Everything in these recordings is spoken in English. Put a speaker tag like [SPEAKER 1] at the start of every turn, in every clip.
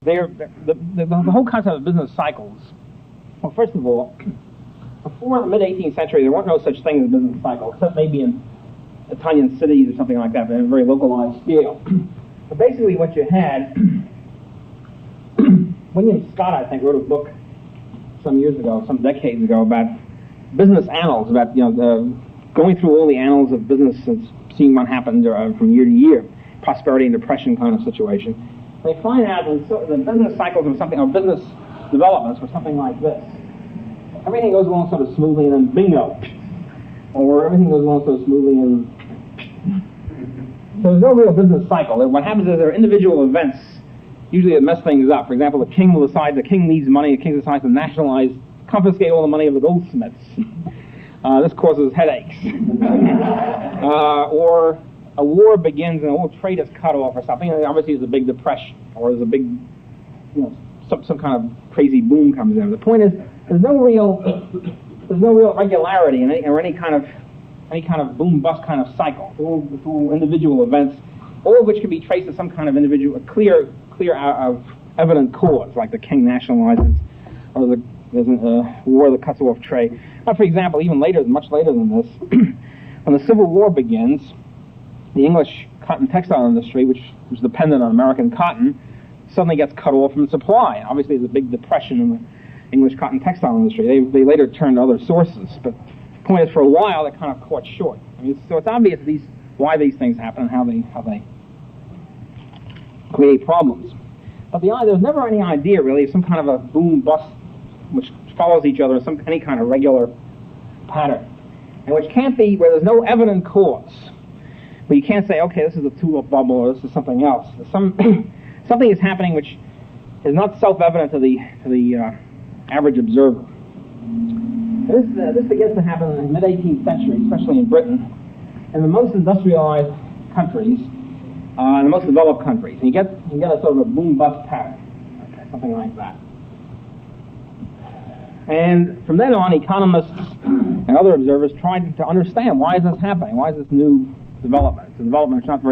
[SPEAKER 1] the whole concept of business cycles. Well, first of all, before the mid-18th century, there weren't no such thing as a business cycle, except maybe in Italian cities or something like that, but at a very localized scale. But basically, what you had, William Scott, I think, wrote a book some years ago, some decades ago, about business annals, about going through all the annals of business and seeing what happened from year to year, prosperity and depression kind of situation. They find out that the business cycles or something, or business developments were something like this. Everything goes along sort of smoothly, and then bingo, or everything goes along so smoothly, and so there's no real business cycle. What happens is there are individual events, usually that mess things up. For example, the king needs money, the king decides to nationalize, confiscate all the money of the goldsmiths. This causes headaches. Or a war begins and all trade is cut off or something, and obviously there's a big depression, or there's a big, some kind of crazy boom comes in. The point is, there's no real regularity in any kind of boom bust kind of cycle. It's all individual events, all of which can be traced to some kind of individual, clear evident cause, like the king nationalizes, or there's a war that cuts off trade. Now, for example, even much later than this, when the Civil War begins, the English cotton textile industry, which was dependent on American cotton, suddenly gets cut off from supply. Obviously, there's a big depression in the English cotton textile industry. They later turned to other sources, but the point is, for a while, they're kind of caught short. So it's obvious why these things happen and how they create problems. But there's never any idea, really, of some kind of a boom-bust which follows each other in any kind of regular pattern, and which can't be, where there's no evident cause. But you can't say, okay, this is a tulip bubble or this is something else. Something is happening which is not self-evident to the average observer. This begins to happen in the mid-18th century, especially in Britain, in the most industrialized countries, the most developed countries. And you get a sort of a boom-bust pattern, okay, something like that. And from then on, economists and other observers tried to understand, why is this happening? Why is this new development? It's a development that's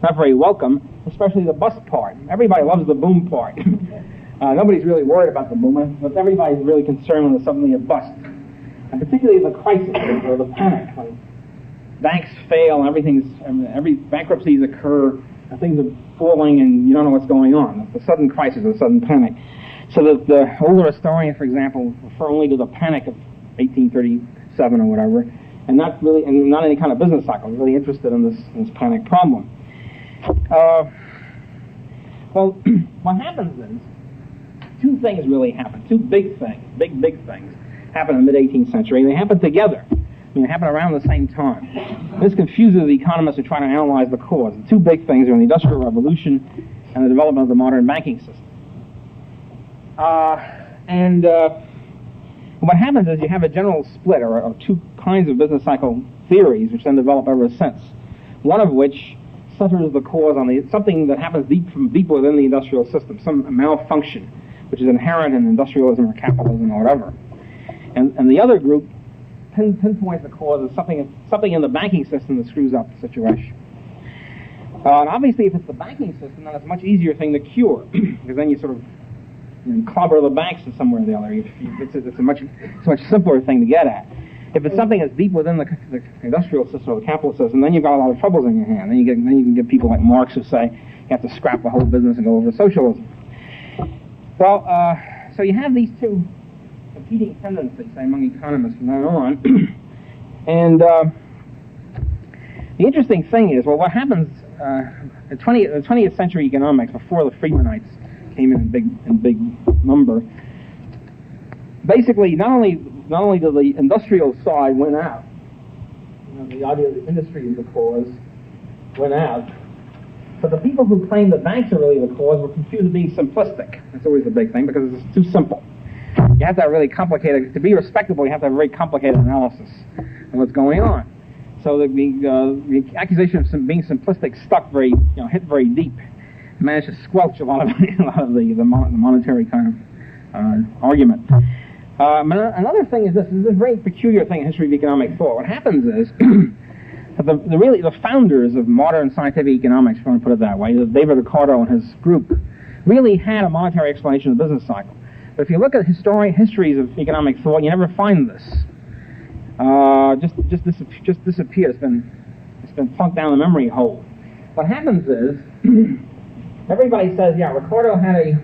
[SPEAKER 1] not very welcome, especially the bust part. Everybody loves the boom part. Nobody's really worried about the boom, but everybody's really concerned when there's suddenly a bust. And particularly the crisis or the panic, when banks fail and every bankruptcies occur and things are falling and you don't know what's going on. It's a sudden crisis, a sudden panic. So that the older historian, for example, refer only to the panic of 1837 or whatever, and not any kind of business cycle. Really interested in this panic problem. Well, what happens is, two things really happen. Two big things, big things, happen in the mid-18th century. They happen together. They happen around the same time. This confuses the economists who try to analyze the cause. The two big things are the Industrial Revolution and the development of the modern banking system. What happens is you have a general split, or two kinds of business cycle theories, which then develop ever since. One of which centers the cause on something that happens deep within the industrial system, some malfunction, which is inherent in industrialism or capitalism or whatever. And the other group pinpoints the cause as something in the banking system that screws up the situation. And obviously, if it's the banking system, then it's a much easier thing to cure, because then you sort of clobber the banks in some way or the other. It's a much simpler thing to get at. If it's something that's deep within the industrial system or the capitalist system, then you've got a lot of troubles in your hand. Then you can get people like Marx who say you have to scrap the whole business and go over to socialism. Well, so you have these two competing tendencies, say, among economists from then on. And the interesting thing is, well, what happens in 20th century economics, before the Friedmanites came in big number, basically not only did the industrial side win out, the idea of the industry is the cause went out, but the people who claim the banks are really the cause were confused with being simplistic. That's always the big thing, because it's too simple. You have to have really complicated, to be respectable, you have to have a very complicated analysis of what's going on. So the accusation of being simplistic hit very deep, managed to squelch a lot of the monetary kind of argument. Another thing is this is a very peculiar thing in history of economic thought. What happens is that the founders of modern scientific economics, if you want to put it that way, David Ricardo and his group, really had a monetary explanation of the business cycle. But if you look at histories of economic thought, you never find this. Just disappeared. It's been plunked down the memory hole. What happens is everybody says, yeah, Ricardo had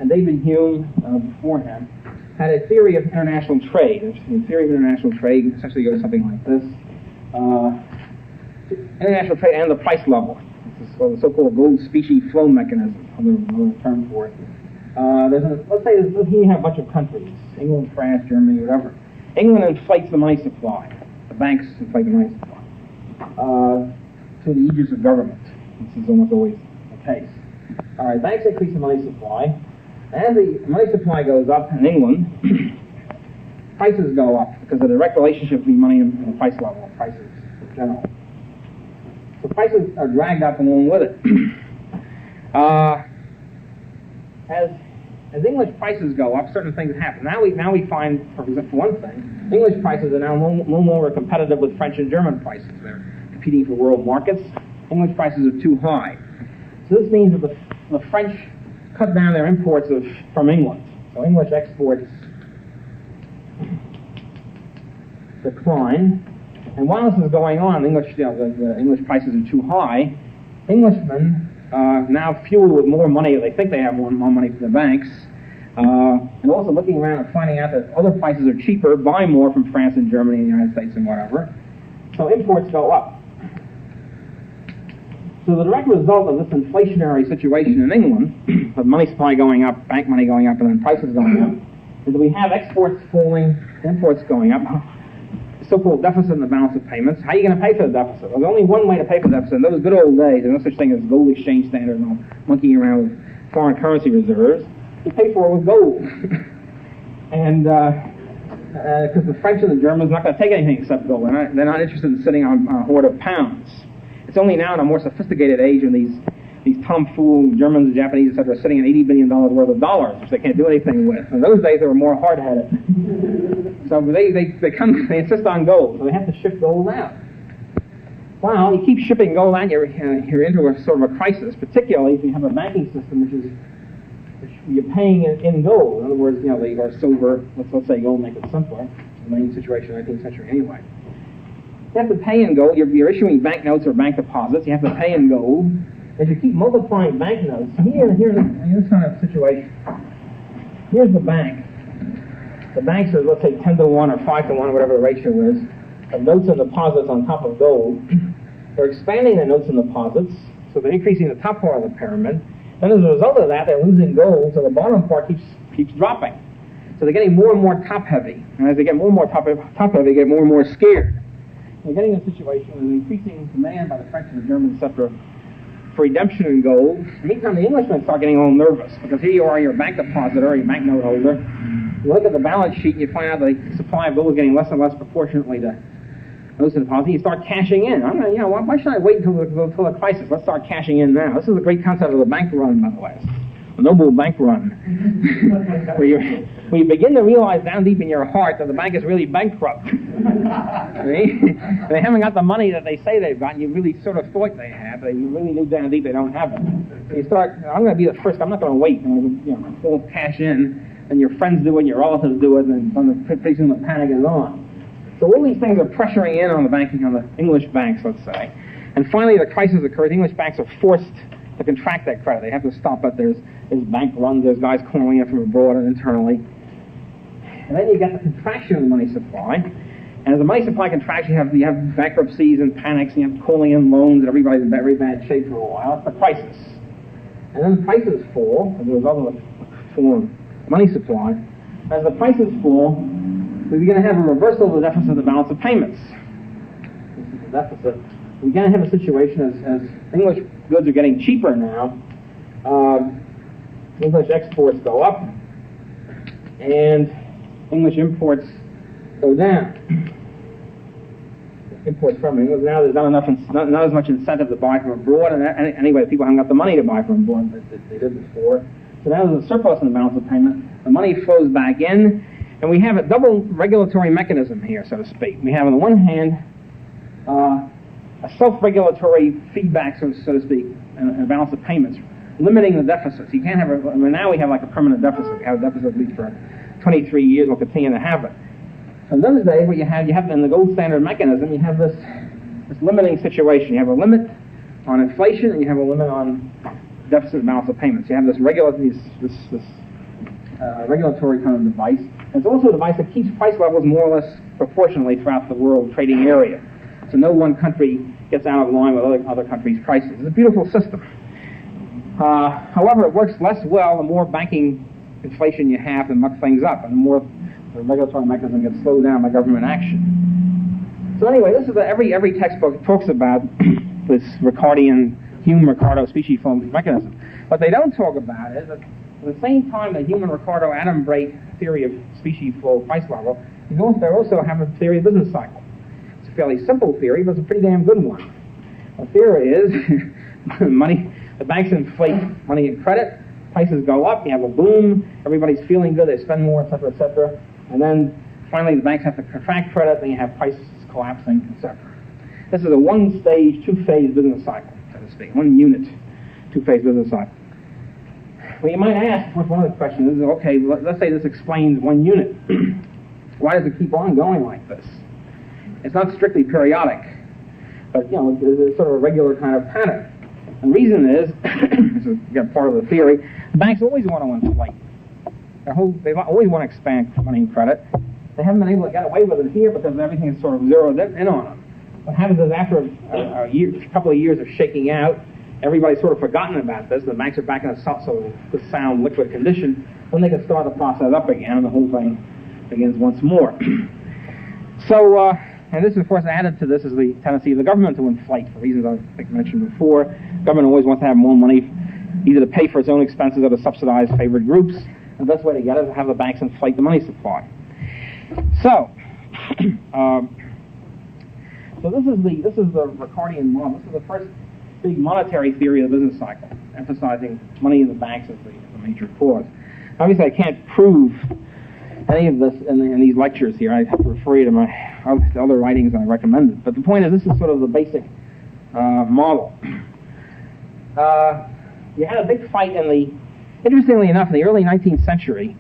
[SPEAKER 1] and David Hume before him had a theory of international trade. The theory of international trade essentially goes something like this: international trade and the price level. This is the so-called gold specie flow mechanism. Another term for it. Let's say you have a bunch of countries: England, France, Germany, whatever. England inflates the money supply. The banks inflate the money supply to the aegis of government. This is almost always the case. All right, banks increase the money supply. As the money supply goes up in England, prices go up because of the direct relationship between money and the price level, prices in general. So prices are dragged up along with it. As English prices go up, certain things happen. Now we find, for one thing, English prices are now no longer competitive with French and German prices. They're competing for world markets. English prices are too high. So this means that the French cut down their imports from England. So English exports decline. And while this is going on, the English prices are too high. Englishmen now fueled with more money, they think they have more money from the banks, and also looking around and finding out that other prices are cheaper, buy more from France and Germany and the United States and whatever. So imports go up. So the direct result of this inflationary situation in England, with money supply going up, bank money going up, and then prices going up, is that we have exports falling, imports going up, so-called deficit in the balance of payments. How are you going to pay for the deficit? Well, there's only one way to pay for the deficit. In those good old days, there's no such thing as gold exchange standard and monkeying around with foreign currency reserves. You pay for it with gold. And because the French and the Germans are not going to take anything except gold. They're not interested in sitting on a hoard of pounds. It's only now in a more sophisticated age when these tomfool Germans and Japanese, etc., are sitting on $80 billion worth of dollars, which they can't do anything with. In those days, they were more hard-headed. So they insist on gold, so they have to ship gold out. Well, you keep shipping gold out, you're into a sort of a crisis, particularly if you have a banking system which you're paying in gold. In other words, or silver. Let's say gold, make it simpler. The main situation in the 19th century anyway. You have to pay in gold. You're issuing banknotes or bank deposits. You have to pay in gold. As you keep multiplying banknotes, here's this kind of situation. Here's the bank. The banks are, let's say, 10 to 1 or 5 to 1, whatever the ratio is, of notes and deposits on top of gold. They're expanding their notes and deposits, so they're increasing the top part of the pyramid. Then as a result of that, they're losing gold, so the bottom part keeps dropping. So they're getting more and more top-heavy. And as they get more and more top-heavy, they get more and more scared. We're getting a situation with an increasing demand by the French and the Germans, etc., for redemption in gold. Meantime, the Englishmen start getting a little nervous, because here you are, you're a bank depositor, you're a banknote holder. You look at the balance sheet and you find out the supply of gold is getting less and less proportionately to those deposits. You start cashing in. Why should I wait until the crisis? Let's start cashing in now. This is the great concept of the bank run, by the way. A noble bank run. where you begin to realize down deep in your heart that the bank is really bankrupt. They haven't got the money that they say they've got, and you really sort of thought they have, but you really knew down deep they don't have it. So you start, I'm going to be the first, I'm not going to wait. I'm going to full cash in, and your friends do it, and your relatives do it, and then pretty soon the panic is on. So all these things are pressuring in on the English banks, let's say. And finally the crisis occurs. English banks are forced to contract that credit. They have to stop it. There's bank runs, there's guys calling in from abroad and internally. And then you get the contraction of the money supply. And as the money supply contracts, you have bankruptcies and panics, and you have calling in loans, and everybody's in very bad shape for a while. It's a crisis. And then prices fall as a result of the fall in money supply. As the prices fall, we're going to have a reversal of the deficit of the balance of payments. This is the deficit. We're going to have a situation as English goods are getting cheaper now. English exports go up, and English imports go down. Imports from England. Now there's not as much incentive to buy from abroad, and anyway, people haven't got the money to buy from abroad that they did before. So now there's a surplus in the balance of payment. The money flows back in, and we have a double regulatory mechanism here, so to speak. We have, on the one hand, a self-regulatory feedback, so to speak, and a balance of payments limiting the deficits. You can't have I mean, now we have like a permanent deficit. We have a deficit at least for 23 years. We'll continue to have it. In those days, what you have in the gold standard mechanism, you have this limiting situation. You have a limit on inflation, and you have a limit on deficit balance of payments. You have this regulatory kind of device. And it's also a device that keeps price levels more or less proportionally throughout the world trading area. So no one country gets out of line with other countries' prices. It's a beautiful system. However, it works less well the more banking inflation you have to muck things up, and the more the regulatory mechanism gets slowed down by government action. So anyway, this is every textbook talks about this Ricardian, Hume-Ricardo species flow mechanism. What they don't talk about is that at the same time the Hume-Ricardo atom break theory of species flow price level, they also have a theory of business cycle. It's a fairly simple theory, but it's a pretty damn good one. The theory is the banks inflate money and credit, prices go up, you have a boom, everybody's feeling good, they spend more, etc., etc. And then finally the banks have to contract credit, then you have prices collapsing, etc. This is a one-stage, two-phase business cycle, so to speak. One unit, two-phase business cycle. Well, you might ask, of course, one of the questions is, okay, let's say this explains one unit. Why does it keep on going like this? It's not strictly periodic, but, it's sort of a regular kind of pattern. And the reason is, this is again part of the theory, the banks always want to inflate. They always want to expand money and credit. They haven't been able to get away with it here because everything is sort of zeroed in on them. What happens is after a couple of years of shaking out, everybody's sort of forgotten about this. The banks are back in a sort of sound liquid condition. Then they can start the process up again, and the whole thing begins once more. So, and this, of course, added to this is the tendency of the government to inflate for reasons I think mentioned before. Government always wants to have more money, either to pay for its own expenses or to subsidize favored groups. The best way to get it is to have the banks inflate the money supply. So, so this is the Ricardian model. This is the first big monetary theory of the business cycle, emphasizing money in the banks as the major cause. Obviously, I can't prove any of this in these lectures here. I have to refer you to my other writings I recommended. But the point is, this is sort of the basic model. You had a big fight interestingly enough, in the early 19th century,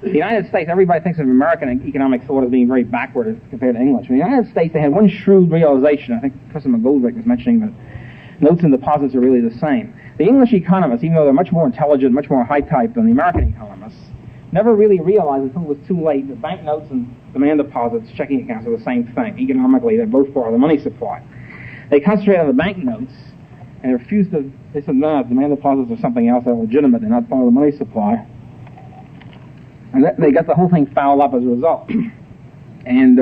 [SPEAKER 1] the United States, everybody thinks of American economic thought as being very backward as compared to English. In the United States, they had one shrewd realization. I think Professor McGoldrick was mentioning that notes and deposits are really the same. The English economists, even though they're much more intelligent, much more high-type than the American economists, never really realized until it was too late that banknotes and demand deposits, checking accounts, are the same thing. Economically, they're both part of the money supply. They concentrated on the banknotes and refused to. They said, no, demand deposits are something else. They're legitimate. They're not part of the money supply. And they got the whole thing fouled up as a result. And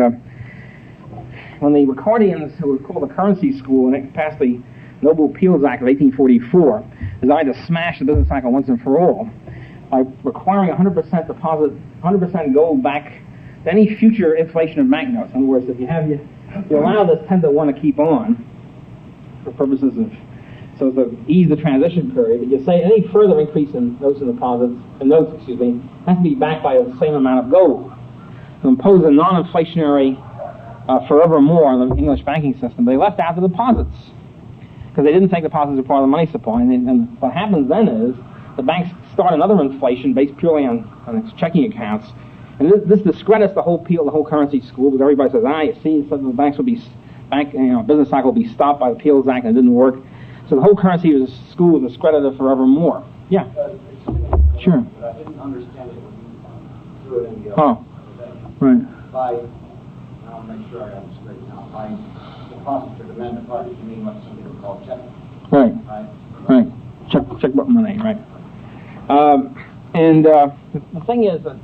[SPEAKER 1] when the Ricardians, who were called the Currency School, and they passed the Noble Appeals Act of 1844, designed to smash the business cycle once and for all by requiring 100% deposit, 100% gold back to any future inflation of banknotes. In other words, if you allow this 10-to-1 to keep on for purposes of so as to ease the transition period, but you say any further increase in notes and deposits, has to be backed by the same amount of gold. To impose a non-inflationary forevermore on the English banking system, they left out the deposits because they didn't think deposits were part of the money supply. And what happens then is the banks start another inflation based purely on its checking accounts, and this discredits the whole currency school because everybody says, you see, so the banks will be business cycle will be stopped by the Appeals Act, and it didn't work. So the whole currency school was discredited forevermore. Yeah. Sure.
[SPEAKER 2] I didn't understand it when you threw it in the
[SPEAKER 1] right.
[SPEAKER 2] I'll make sure I got it straight now. By deposit or demand deposit, you mean what some people call check.
[SPEAKER 1] Right. Checkbook money. Right. The thing is that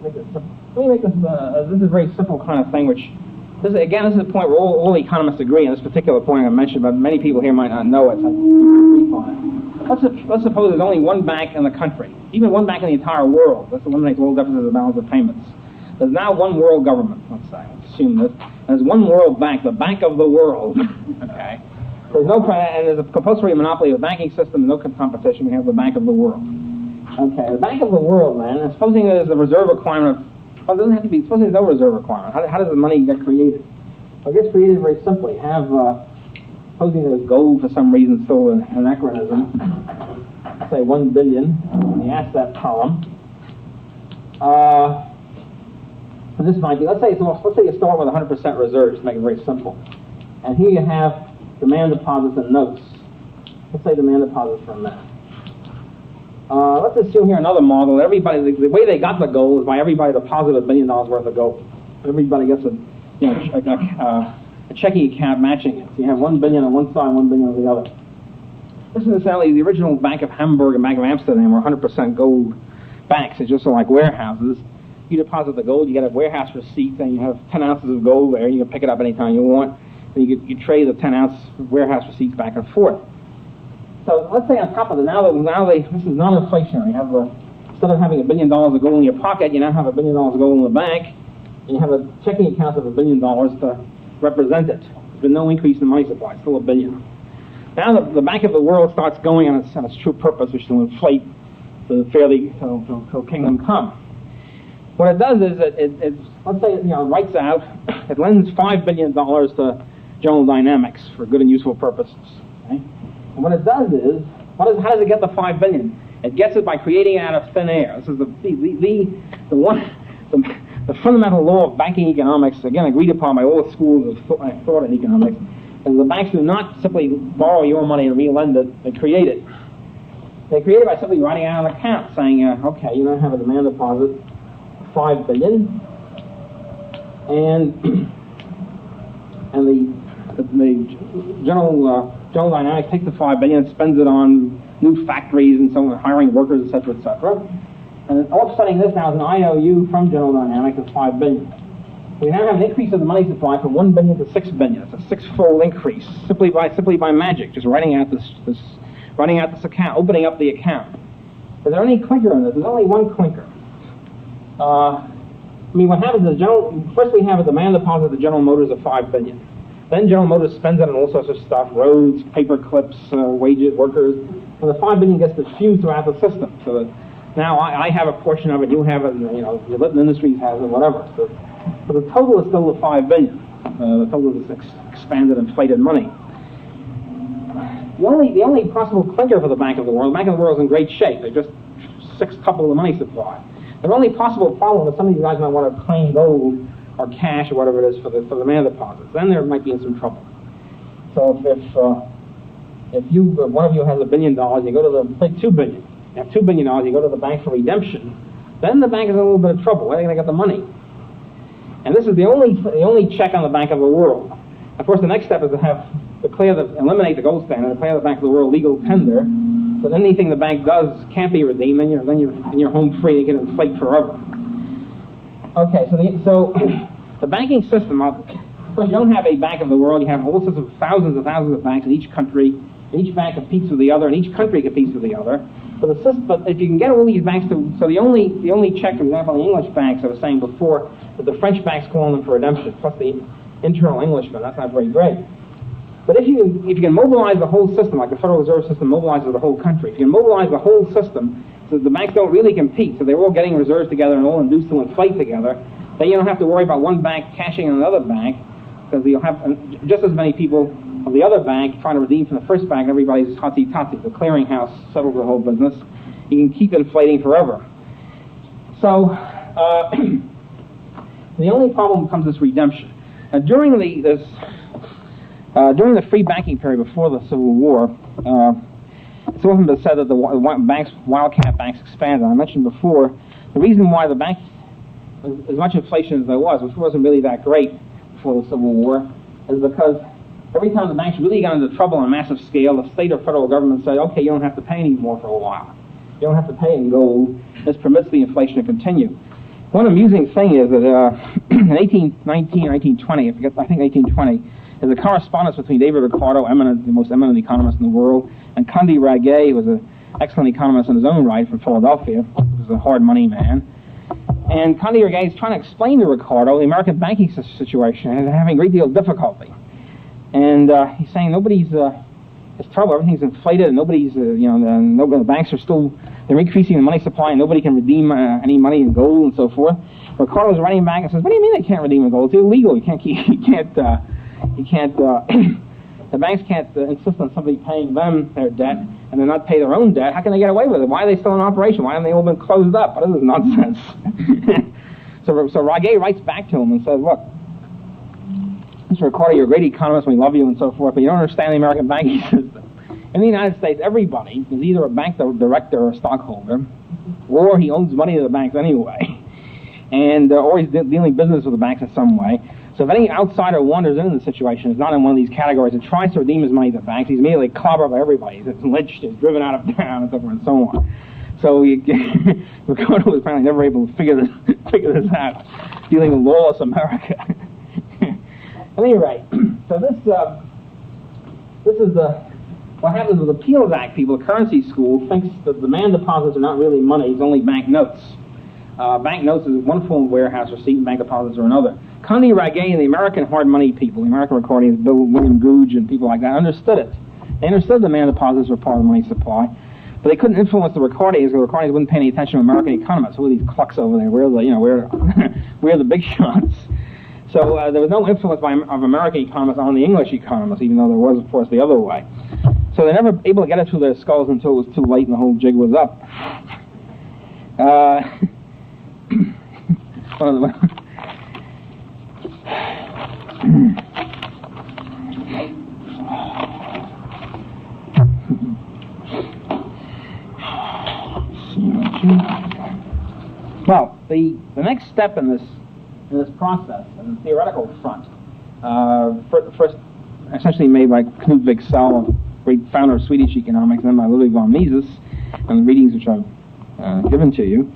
[SPEAKER 1] let me make this. This is a very simple kind of thing, which. This is a point where all economists agree on this particular point I mentioned, but many people here might not know it. So let's suppose there's only one bank in the country, even one bank in the entire world. Let's eliminate all deficits and balance of payments. There's now one world government, let's say. Let's assume this. There's one world bank, the bank of the world. Okay. There's a compulsory monopoly of the banking system, no competition. We have the bank of the world. Okay, the bank of the world, then, and supposing there's a reserve requirement of it doesn't have to be. Supposing there's no reserve requirement. How does the money get created? Well, it gets created very simply. Have supposing there's gold for some reason still an anachronism, say 1 billion in the asset column. And this might be, let's say you start with 100% reserves to make it very simple. And here you have demand deposits and notes. Let's say demand deposits for a minute. Let's assume here another model. Everybody, the way they got the gold is by everybody deposited $1 billion worth of gold. Everybody gets a checking account matching it. So you have 1 billion on one side, 1 billion on the other. This is essentially the original Bank of Hamburg and Bank of Amsterdam were 100% gold banks. It's just like warehouses. You deposit the gold, you get a warehouse receipt, and you have 10 ounces of gold there. You can pick it up anytime you want, and you trade the 10-ounce warehouse receipts back and forth. So let's say on top of it, this is non-inflationary. Instead of having $1 billion of gold in your pocket, you now have $1 billion of gold in the bank, and you have a checking account of $1 billion to represent it. There's been no increase in the money supply, it's still $1 billion. Now the Bank of the World starts going on its true purpose, which is to inflate the fairly till kingdom come. What it does is it let's say it writes out, it lends $5 billion to General Dynamics for good and useful purposes. Okay? And what it does is, how does it get the $5 billion? It gets it by creating it out of thin air. This is the fundamental law of banking economics, again agreed upon by all schools of thought in economics, is the banks do not simply borrow your money and re-lend it, they create it. They create it by simply writing out an account saying, okay, you now have a demand deposit of $5 billion, and the General Dynamics takes the $5 billion and spends it on new factories and so on, hiring workers, etc., etc. And offsetting this now is an IOU from General Dynamics of $5 billion. We now have an increase of the money supply from 1 billion to 6 billion. It's a six-fold increase simply by magic, just writing out this account, opening up the account. Is there any clinker in this? There's only one clinker. What happens is first we have a demand deposit to General Motors of $5 billion. Then General Motors spends it on all sorts of stuff, roads, paper clips, wages, workers, and the $5 billion gets diffused throughout the system. So that now I have a portion of it, you have it, your Litton Industries has it, whatever. So the total is still the $5 billion. The total is expanded, inflated money. The only possible clinker for the Bank of the World is in great shape. They just six-tuple the money supply. The only possible problem is some of you guys might want to claim gold or cash or whatever it is for the demand deposits. Then there might be in some trouble. So if one of you has $1 billion, you go to $2 billion. You have $2 billion, you go to the bank for redemption. Then the bank is in a little bit of trouble. Where are they going to get the money? And this is the only check on the Bank of the World. Of course, the next step is to eliminate the gold standard, declare the Bank of the World legal tender. So anything the bank does can't be redeemed. Then you're home free. You can inflate forever. Okay, so the banking system. Of course, you don't have a Bank of the World. You have all sorts of thousands of banks in each country. And each bank competes with the other, and each country competes with the other. But if you can get all these banks to, so the only check, for example, the English banks I was saying before, that the French banks call on them for redemption, plus the internal Englishmen. That's not very great. But if you can mobilize the whole system, like the Federal Reserve System mobilizes the whole country, if you can mobilize the whole system so the banks don't really compete, so they're all getting reserves together and all induced to inflate together, then you don't have to worry about one bank cashing in another bank, because you'll have just as many people of the other bank trying to redeem from the first bank, and everybody's hotsy-totsy. The clearinghouse settles the whole business. You can keep inflating forever. So the only problem becomes this redemption. Now, during the free banking period before the Civil War, it's often been said that the wildcat banks expanded. I mentioned before, the reason why the bank, as much inflation as there was, which wasn't really that great before the Civil War, is because every time the banks really got into trouble on a massive scale, the state or federal government said, okay, you don't have to pay anymore for a while. You don't have to pay in gold. This permits the inflation to continue. One amusing thing is that in 1819 or 1820, I think 1820, there's a correspondence between David Ricardo, the most eminent economist in the world, and Conde Raguet, who was an excellent economist in his own right from Philadelphia, who was a hard money man. And Conde Raguet is trying to explain to Ricardo the American banking situation, and having a great deal of difficulty. And he's saying it's trouble, everything's inflated, and nobody's, the banks are still, they're increasing the money supply, and nobody can redeem any money in gold and so forth. Ricardo's writing back and says, what do you mean they can't redeem in gold? It's illegal. You can't The banks can't insist on somebody paying them their debt and then not pay their own debt. How can they get away with it? Why are they still in operation? Why haven't they all been closed up? This is nonsense. So Raguet writes back to him and says, look, Mr. Ricardo, you're a great economist, we love you and so forth, but you don't understand the American banking system. In the United States, everybody is either a bank director or a stockholder, or he owns money to the banks anyway, and or he's dealing business with the banks in some way. So if any outsider wanders into the situation, is not in one of these categories, and tries to redeem his money to the banks, he's immediately clobbered by everybody. He's lynched, he's driven out of town, and so forth and so on. So Ricardo was apparently never able to figure this out, dealing with lawless America. At any rate, so this is what happens with the Appeals Act people. The currency school thinks that demand deposits are not really money; it's only bank notes. Bank notes is one form of warehouse receipt, and bank deposits are another. Conde Raguet and the American hard money people, the American recordings, William Googe and people like that, understood it. They understood demand deposits were part of the money supply, but they couldn't influence the recordings because the recordings wouldn't pay any attention to American economists. Who are these clucks over there? Where are the big shots? So there was no influence of American economists on the English economists, even though there was, of course, the other way. So they were never able to get it through their skulls until it was too late and the whole jig was up. Well, the next step in this process, in the theoretical front, first essentially made by Knut Wicksell, great founder of Swedish economics, and then by Ludwig von Mises, and the readings which I've recommended to you,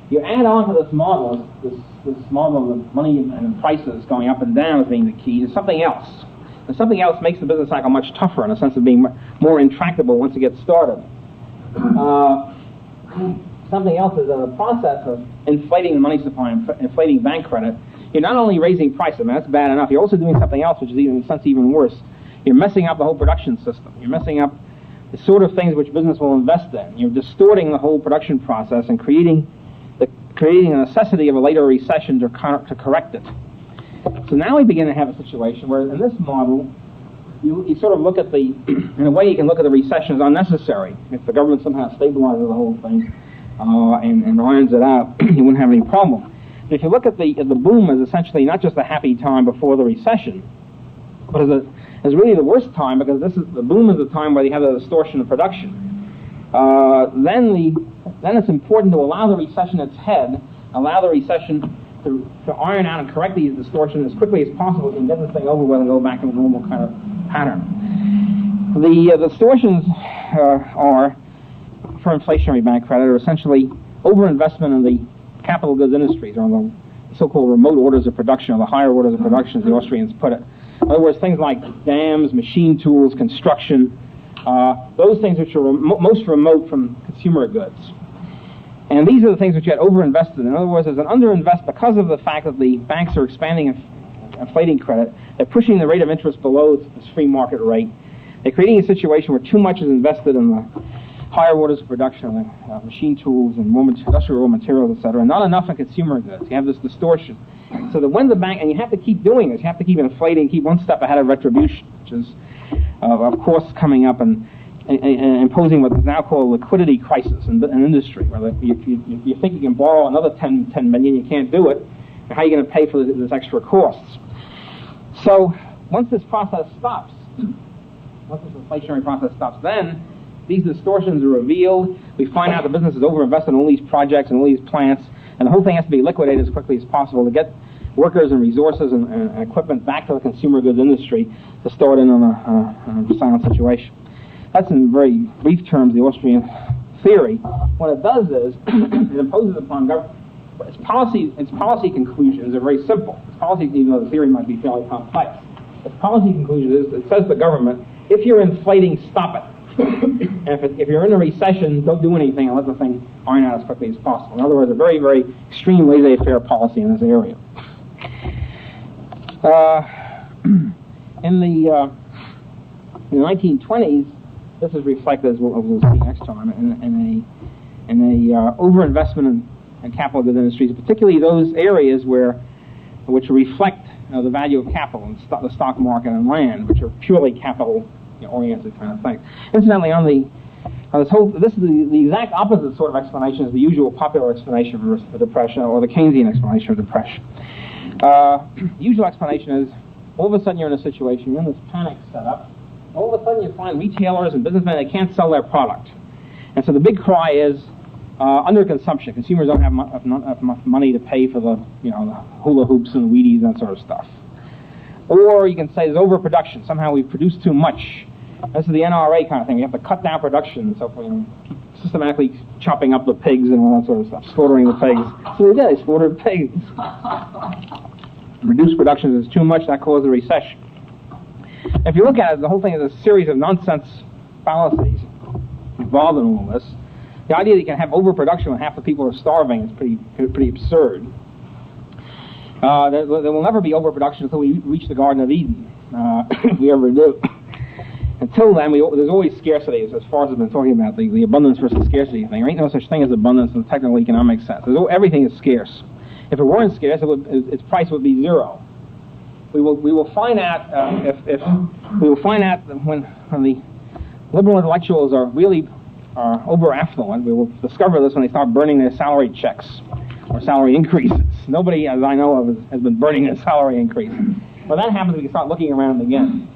[SPEAKER 1] you add on to this model, this model of money and prices going up and down as being the key, to something else. And something else makes the business cycle much tougher in a sense of being more intractable once it gets started. Something else is in the process of inflating the money supply and inflating bank credit. You're not only raising prices, I mean, that's bad enough, you're also doing something else which is in a sense even worse. You're messing up the whole production system. You're messing up the sort of things which business will invest in. You're distorting the whole production process and creating a necessity of a later recession to correct it. So now we begin to have a situation where in this model, you sort of look at in a way you can look at the recession as unnecessary. If the government somehow stabilizes the whole thing and irons it out, you wouldn't have any problem. But if you look at the boom as essentially not just a happy time before the recession, but as really the worst time, because the boom is the time where you have the distortion of production. Then it's important to allow the recession its head, allow the recession to iron out and correct these distortions as quickly as possible so you can get this thing over with and go back to a normal kind of pattern. The distortions are, for inflationary bank credit, are essentially overinvestment in the capital goods industries, or the so-called remote orders of production, or the higher orders of production, as the Austrians put it. In other words, things like dams, machine tools, construction, those things which are most remote from consumer goods. And these are the things which get overinvested. In other words, there's an underinvest because of the fact that the banks are expanding and inflating credit. They're pushing the rate of interest below this free market rate. They're creating a situation where too much is invested in the higher orders of production, the machine tools and industrial raw materials, etc., and not enough in consumer goods. You have this distortion. So that when the bank, and you have to keep doing this, you have to keep inflating, keep one step ahead of retribution, which is, of course, coming up and imposing what is now called a liquidity crisis in industry, where you think you can borrow another 10 million, you can't do it, and how are you going to pay for this extra costs? So once this process stops, once this inflationary process stops, then these distortions are revealed. We find out the business is overinvested in all these projects and all these plants, and the whole thing has to be liquidated as quickly as possible to get workers and resources and equipment back to the consumer goods industry to start in on a sound situation. That's in very brief terms the Austrian theory. What it does is it imposes upon government its policy conclusions are very simple. Its policy, even though the theory might be fairly complex, its policy conclusion is it says to the government, if you're inflating, stop it. And if you're in a recession, don't do anything and let the thing iron out as quickly as possible. In other words, a very, very extreme laissez-faire policy in this area. In the 1920s, this is reflected, as we'll see next time, in a overinvestment in capital goods industries, particularly those areas which reflect the value of capital and the stock market and land, which are purely capital-oriented kind of things. Incidentally, on this is the exact opposite sort of explanation as the usual popular explanation for depression, or the Keynesian explanation of depression. The usual explanation is, all of a sudden you're in a situation, you're in this panic setup, all of a sudden you find retailers and businessmen, they can't sell their product. And so the big cry is underconsumption. Consumers don't have enough money to pay for the hula hoops and Wheaties and that sort of stuff. Or you can say there's overproduction. Somehow we've produced too much. This is the NRA kind of thing. You have to cut down production, so keep systematically chopping up the pigs and all that sort of stuff, slaughtering the pigs. So they did. They slaughtered pigs. Reduced production is too much. That caused a recession. If you look at it, the whole thing is a series of nonsense fallacies involved in all this. The idea that you can have overproduction when half the people are starving is pretty absurd. There will never be overproduction until we reach the Garden of Eden, if we ever do. Until then, there's always scarcity, as far as I've been talking about, the abundance versus scarcity thing. There ain't no such thing as abundance in the technical economic sense. Everything is scarce. If it weren't scarce, its price would be zero. We will find out when the liberal intellectuals are really over affluent. We will discover this when they start burning their salary checks or salary increases. Nobody, as I know of, has been burning their salary increases. When that happens, we can start looking around again.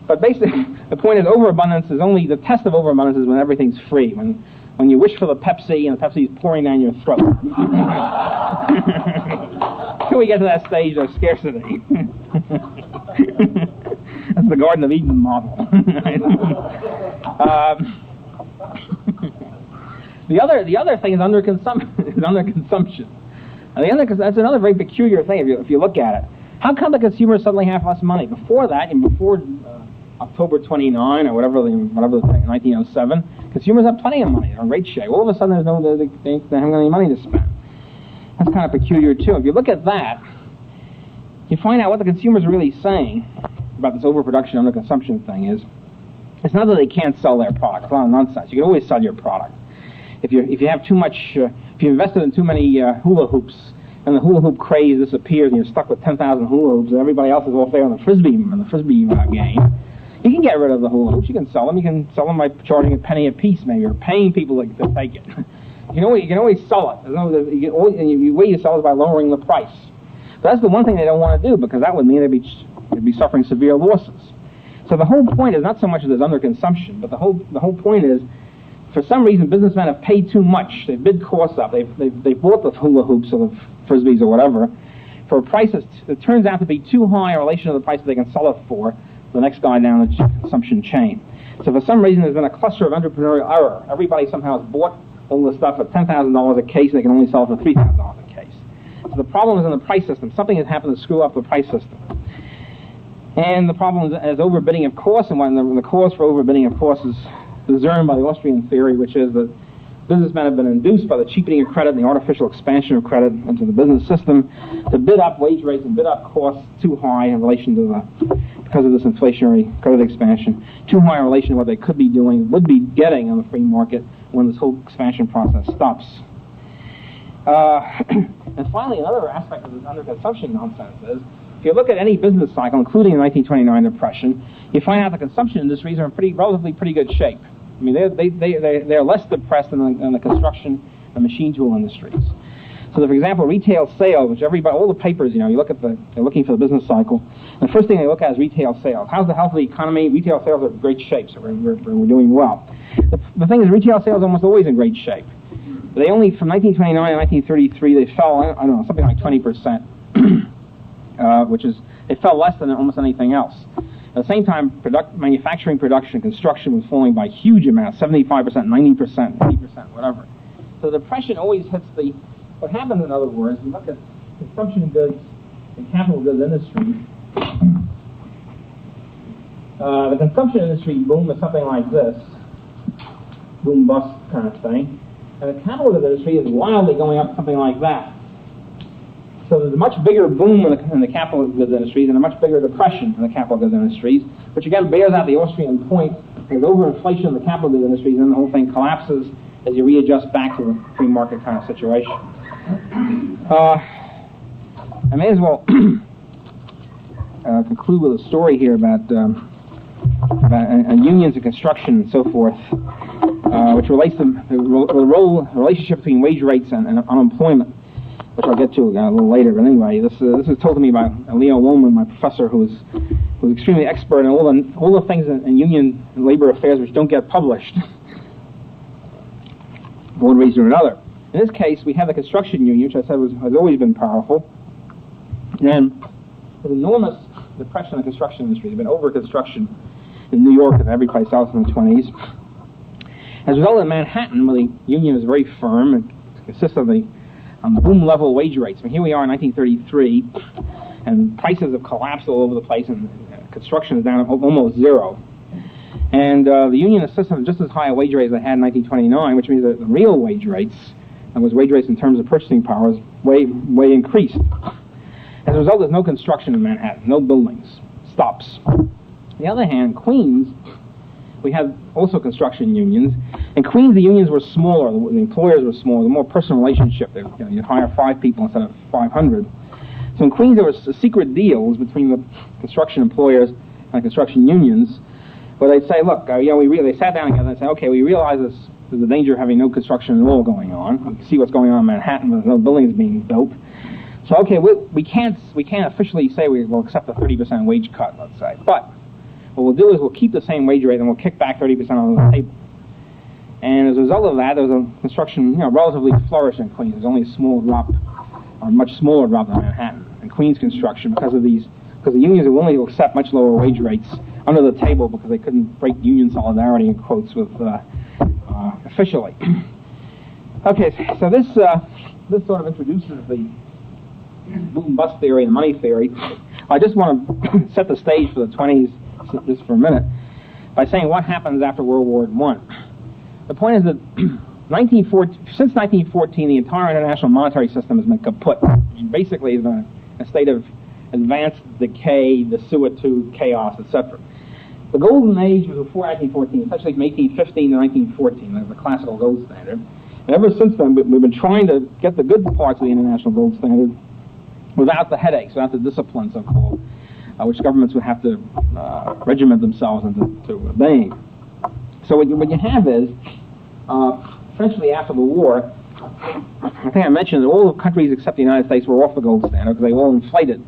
[SPEAKER 1] But basically, the point is, overabundance is only the test of overabundance is when everything's free. When you wish for the Pepsi and the Pepsi is pouring down your throat. Till we get to that stage of scarcity. That's the Garden of Eden model. The other thing is underconsumption. And that's another very peculiar thing if you look at it. How come the consumers suddenly have less money? Before that, and before October 29 or whatever the 1907, consumers have plenty of money. They're in great shape. All of a sudden, they haven't got any money to spend. That's kind of peculiar too. If you look at that, you find out what the consumers are really saying about this overproduction, underconsumption thing is. It's not that they can't sell their product. It's a lot of nonsense. You can always sell your product. If you have too much, if you invested in too many hula hoops, and the hula hoop craze disappears, and you're stuck with 10,000 hula hoops, and everybody else is off there on the frisbee game. You can get rid of the hula hoops. You can sell them. You can sell them by charging a penny a piece, maybe, or paying people to take it. You can always sell it. The way you sell it is by lowering the price. So that's the one thing they don't want to do, because that would mean they'd be suffering severe losses. So the whole point is not so much that there's underconsumption, but the whole point is, for some reason, businessmen have paid too much. They've bid costs up. They've bought the hula hoops or the frisbees or whatever for a price that turns out to be too high in relation to the price that they can sell it for the next guy down the consumption chain. So for some reason, there's been a cluster of entrepreneurial error. Everybody somehow has bought all this stuff at $10,000 a case, and they can only sell it for $3,000 a case. So the problem is in the price system. Something has happened to screw up the price system. And the problem is overbidding of course, and the cause for overbidding of course is discerned by the Austrian theory, which is that businessmen have been induced by the cheapening of credit and the artificial expansion of credit into the business system to bid up wage rates and bid up costs too high in relation to because of this inflationary credit expansion, too high in relation to what they would be getting on the free market when this whole expansion process stops. And finally, another aspect of this underconsumption nonsense is, if you look at any business cycle, including the 1929 depression, you find out the consumption industries are in relatively pretty good shape. I mean, they're less depressed than the construction and machine tool industries. So, that, for example, retail sales, which all the papers, you look at they're looking for the business cycle, and the first thing they look at is retail sales. How's the health of the economy? Retail sales are in great shape, so we're doing well. The thing is, retail sales are almost always in great shape. They only, from 1929 to 1933, they fell, I don't know, something like 20%, they fell less than almost anything else. At the same time, manufacturing production, construction was falling by huge amounts, 75%, 90%, 80%, whatever. So the depression always hits what happens, in other words, you look at consumption goods and capital goods industries. The consumption industry boom is something like this, boom bust kind of thing. And the capital goods industry is wildly going up something like that. So there's a much bigger boom in the capital goods industries and a much bigger depression in the capital goods industries, which again bears out the Austrian point. There's overinflation in the capital goods industries, and the whole thing collapses as you readjust back to the free market kind of situation. I may as well conclude with a story here about unions and construction and so forth, which relates to the relationship between wage rates and unemployment, which I'll get to a little later. But anyway, this was told to me by Leo Woolman, my professor, who was extremely expert in all the things in union and labor affairs which don't get published for one reason or another. In this case, we have the construction union, which I said has always been powerful, and there's enormous depression in the construction industry. There's been over-construction in New York and every place else in the 20s. As a result, in Manhattan, where the union is very firm, it consists of the boom-level wage rates. I mean, here we are in 1933, and prices have collapsed all over the place, and construction is down at almost zero. And the union insists on just as high a wage rate as they had in 1929, which means that the real wage rates, and was wage rates in terms of purchasing power, is way increased. As a result, there's no construction in Manhattan, no buildings, stops. On the other hand, Queens, we have also construction unions. In Queens, the unions were smaller, the employers were smaller, the more personal relationship. You'd hire 5 people instead of 500. So in Queens, there were secret deals between the construction employers and the construction unions, where they'd say, look, they sat down together and said, okay, we realize there's a danger of having no construction at all going on. We can see what's going on in Manhattan, but there's no buildings being built. So, okay, we can't officially say we will accept a 30% wage cut, let's say. But what we'll do is we'll keep the same wage rate and we'll kick back 30% on the table. And as a result of that, there was a construction, relatively flourish in Queens. There's only a small drop, or much smaller drop than Manhattan in Queens construction because the unions are willing to accept much lower wage rates under the table because they couldn't break union solidarity in quotes with officially. Okay, so this sort of introduces the boom-bust theory and money theory. I just want to set the stage for the 20s just for a minute by saying what happens after World War I. The point is that since 1914, the entire international monetary system has been kaput. I mean, basically, it's been a state of advanced decay, desuetude, chaos, etc. The golden age was before 1914, essentially from 1815 to 1914. That's the classical gold standard. And ever since then, we've been trying to get the good parts of the international gold standard without the headaches, without the discipline, so-called, which governments would have to regiment themselves into obeying. So what you have is, essentially after the war, I think I mentioned that all the countries except the United States were off the gold standard because they all inflated.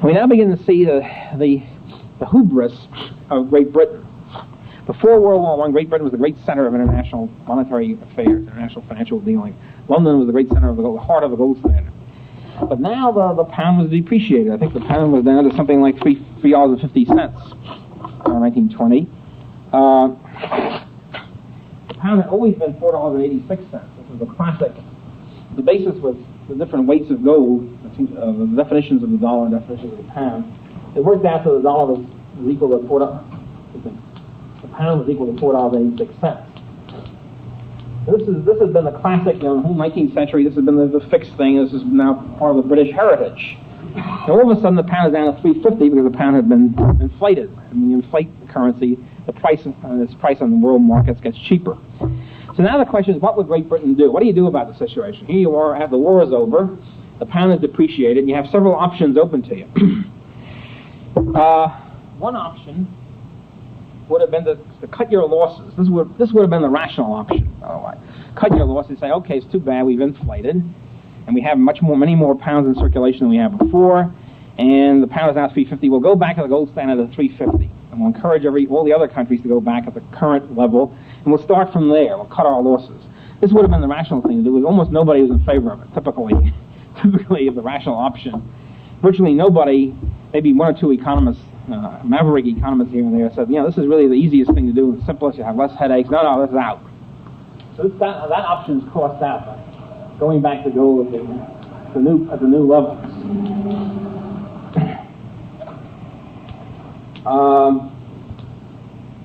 [SPEAKER 1] We now begin to see the hubris of Great Britain. Before World War I, Great Britain was the great center of international monetary affairs, international financial dealing. London was the great center of the heart of the gold standard. But now the pound was depreciated. I think the pound was down to something like $3.50 in 1920. The pound had always been $4.86. This was the classic. The basis was the different weights of gold, the definitions of the dollar and definitions of the pound. It worked out that the dollar was equal to the pound was equal to $4.86. This has been the classic, the whole 19th century. This has been the fixed thing. This is now part of the British heritage. And all of a sudden, the pound is down to $3.50 because the pound had been inflated. I mean, you inflate the currency, its price on the world markets gets cheaper. So now the question is, what would Great Britain do? What do you do about the situation? Here you are, after the war is over, the pound is depreciated, and you have several options open to you. One option would have been to cut your losses. This would have been the rational option, by the way. Cut your losses, say, okay, it's too bad, we've inflated, and we have many more pounds in circulation than we had before, and the pound is now $3.50. We'll go back to the gold standard at $3.50, and we'll encourage all the other countries to go back at the current level, and we'll start from there. We'll cut our losses. This would have been the rational thing to do. Almost nobody was in favor of it, typically of the rational option. Virtually nobody, maybe one or two economists, maverick economists here and there, said, this is really the easiest thing to do, the simplest, you have less headaches. No, this is out. So that option is crossed out by going back to gold at the new levels.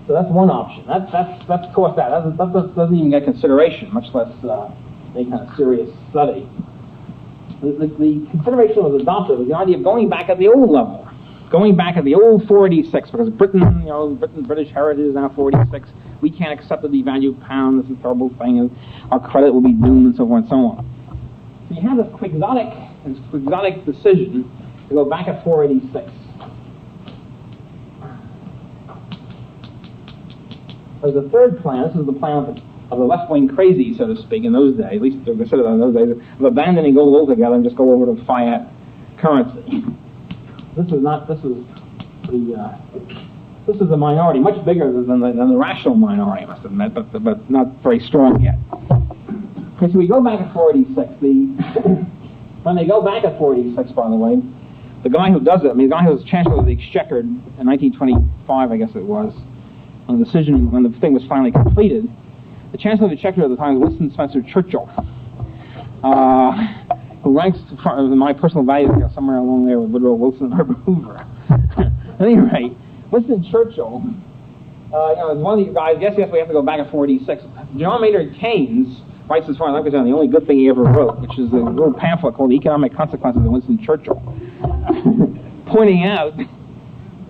[SPEAKER 1] So that's one option. That's crossed out. That doesn't even get consideration, much less any kind of serious study. The consideration that was adopted was the idea of going back at the old level. Going back at the old 486, because British heritage is now 486. We can't accept the devalued pound. This is a terrible thing. And our credit will be doomed, and so forth and so on. So you have this quixotic decision to go back at 486. There's a third plan. This is the plan of the left-wing crazy, so to speak, in those days, at least they considered in those days, of abandoning gold altogether and just go over to fiat currency. This is the minority, much bigger than the rational minority, I must admit, but not very strong yet. Okay, so we go back at 486. When they go back at 486, by the way, the guy who does it, the guy who was Chancellor of the Exchequer in 1925, I guess it was, on the decision when the thing was finally completed, the Chancellor of the Exchequer at the time was Winston Spencer Churchill, who ranks in my personal values somewhere along there with Woodrow Wilson and Herbert Hoover. At any rate, Winston Churchill, is one of these guys. Yes, we have to go back at 486. John Maynard Keynes writes, as far as I'm concerned, the only good thing he ever wrote, which is a little pamphlet called The Economic Consequences of Winston Churchill, pointing out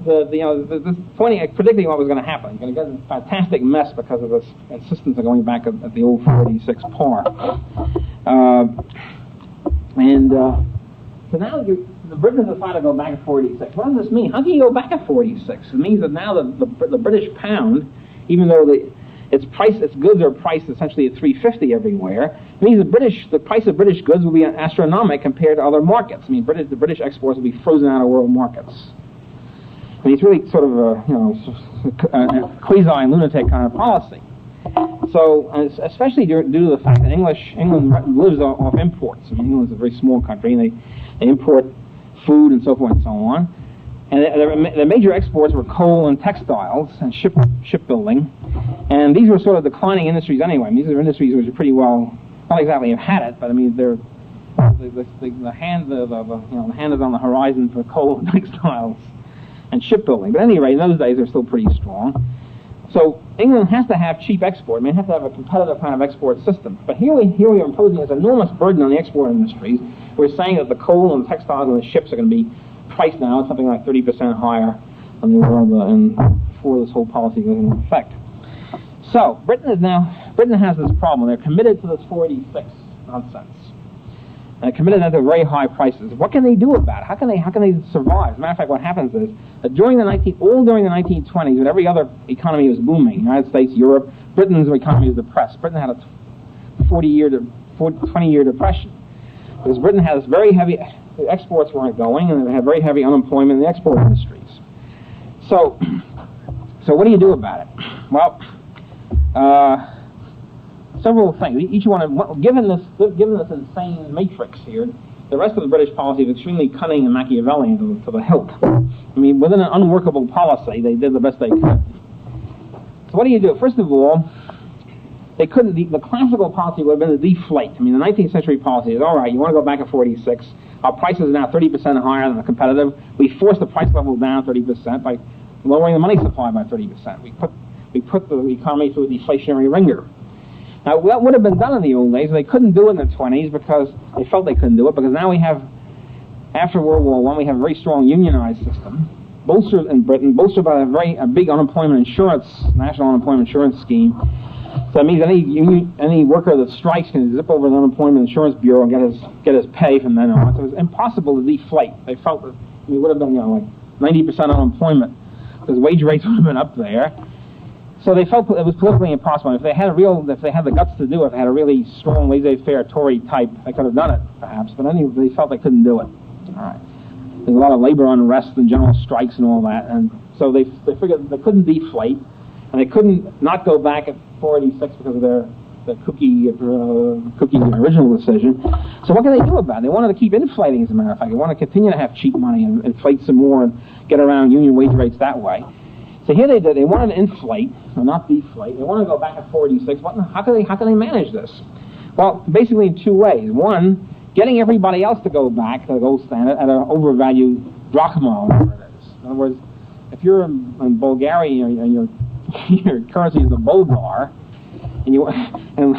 [SPEAKER 1] predicting what was going to happen. You're going to get a fantastic mess because of this insistence of going back at the old 486 par. So now the Britain has decided to go back at 486. What does this mean? How can you go back at 486? It means that now the British pound, even though its goods are priced essentially at 350 everywhere, it means the price of British goods will be astronomical compared to other markets. I mean, the British exports will be frozen out of world markets. I mean, it's really sort of a quasi-lunatic kind of policy. So, especially due to the fact that England lives off imports. I mean, England's a very small country, and they import food and so forth and so on. And their major exports were coal and textiles and shipbuilding. And these were sort of declining industries anyway. I mean, these are industries which are pretty well, not exactly have had it, but I mean, the hand is on the horizon for coal and textiles and shipbuilding. But at any rate, in those days, they're still pretty strong. So England has to have cheap export. I mean, it has to have a competitive kind of export system. But here we are imposing this enormous burden on the export industries. We're saying that the coal and the textiles and the ships are going to be priced now at something like 30% higher than they were and before this whole policy goes into effect. So Britain has this problem. They're committed to this 486 nonsense. And committed to very high prices. What can they do about it? How can they survive? As a matter of fact, what happens is that during the 1920s, when every other economy was booming, United States, Europe, Britain's economy was depressed. Britain had a 20-year depression because Britain has very heavy exports weren't going, and they had very heavy unemployment in the export industries. So what do you do about it? Well, several things. Each one, given this insane matrix here, the rest of the British policy is extremely cunning and Machiavellian to the hilt. I mean, within an unworkable policy, they did the best they could. So what do you do? First of all, they couldn't. The classical policy would have been to deflate. I mean, the 19th century policy is, all right, you want to go back at 46. Our prices are now 30% higher than the competitive. We force the price level down 30% by lowering the money supply by 30%. We put the economy through a deflationary ringer. Now, that would have been done in the old days. They couldn't do it in the 20s because they felt they couldn't do it, because now we have, after World War I, we have a very strong unionized system, bolstered in Britain, bolstered by a big unemployment insurance, national unemployment insurance scheme. So that means any worker that strikes can zip over the unemployment insurance bureau and get his pay from then on. So it was impossible to deflate. They felt that it would have been like 90% unemployment because wage rates would have been up there. So they felt it was politically impossible. If they had the guts to do it, if they had a really strong laissez-faire Tory type, they could have done it, perhaps. But anyway, they felt they couldn't do it. All right. There's a lot of labor unrest and general strikes and all that, and so they figured they couldn't deflate, and they couldn't not go back at 486 because of the cookie original decision. So what can they do about it? They wanted to keep inflating, as a matter of fact. They want to continue to have cheap money and inflate some more and get around union wage rates that way. So here they did. They wanted to inflate, or not deflate. They wanted to go back at 486. How can they manage this? Well, basically in two ways. One, getting everybody else to go back to the gold standard at an overvalued drachma, or whatever it is. In other words, if you're in Bulgaria and your currency is the bolgar, and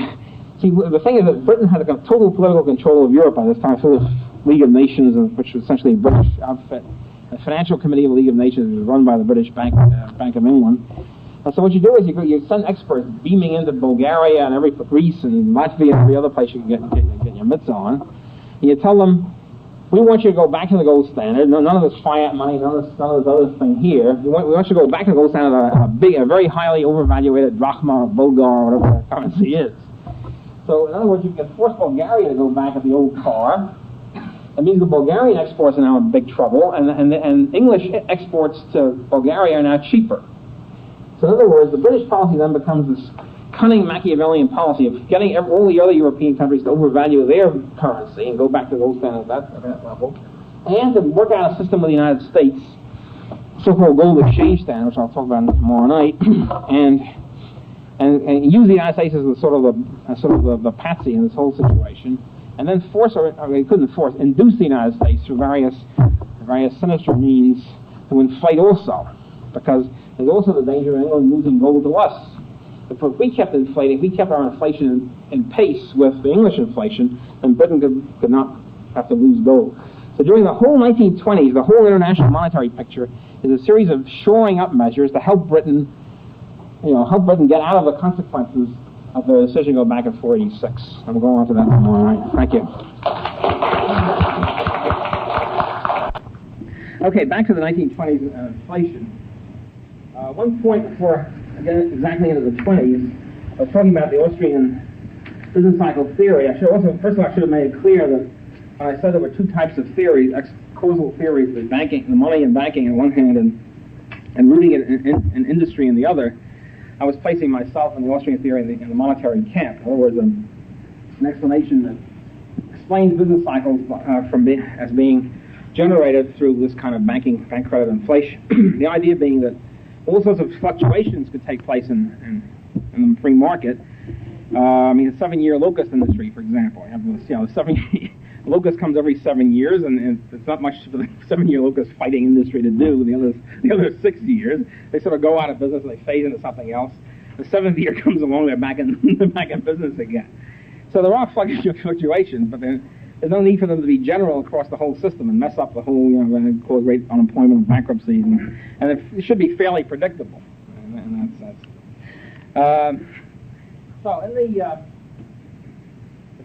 [SPEAKER 1] see, the thing is that Britain had a total political control of Europe by this time through the League of Nations, which was essentially a British outfit. The Financial Committee of the League of Nations was run by the British Bank of England. And so what you do is you send experts beaming into Bulgaria and Greece and Latvia and every other place you can get your mitts on. And you tell them, we want you to go back to the gold standard. None of this fiat money, none of this other thing here. We want you to go back to the gold standard, a very highly overvaluated drachma or Bulgar or whatever the currency is. So in other words, you can force Bulgaria to go back at the old par. That means the Bulgarian exports are now in big trouble, and English exports to Bulgaria are now cheaper. So in other words, the British policy then becomes this cunning Machiavellian policy of getting all the other European countries to overvalue their currency and go back to the gold standard at that level, and to work out a system with the United States, so-called gold exchange standard, which I'll talk about tomorrow night, and use the United States as the sort of the patsy in this whole situation, and then induce the United States through various sinister means to inflate also, because there's also the danger of England losing gold to us. If we kept inflating, if we kept our inflation in pace with the English inflation, then Britain could not have to lose gold. So during the whole 1920s, the whole international monetary picture is a series of shoring up measures to help Britain get out of the consequences of the decision to go back in 486. I'm going on to that tomorrow night. Thank you. Okay, back to the 1920s inflation. One point before I get exactly into the 20s, I was talking about the Austrian business cycle theory. First of all, I should have made it clear that when I said there were two types of theories, causal theories, the money and banking on one hand, and rooting it in industry in the other. I was placing myself in the Austrian theory in the monetary camp. In other words, an explanation that explains business cycles as being generated through this kind of bank credit inflation. The idea being that all sorts of fluctuations could take place in the free market. The 7-year locust industry, for example. The locust comes every 7 years, and it's not much for the 7-year locust fighting industry to do. The other 6 years, they sort of go out of business and they fade into something else. The 7th year comes along, they're back in business again. So there are fluctuations, but there's no need for them to be general across the whole system and mess up the whole, cause great unemployment and bankruptcies, and it should be fairly predictable in that sense. So in the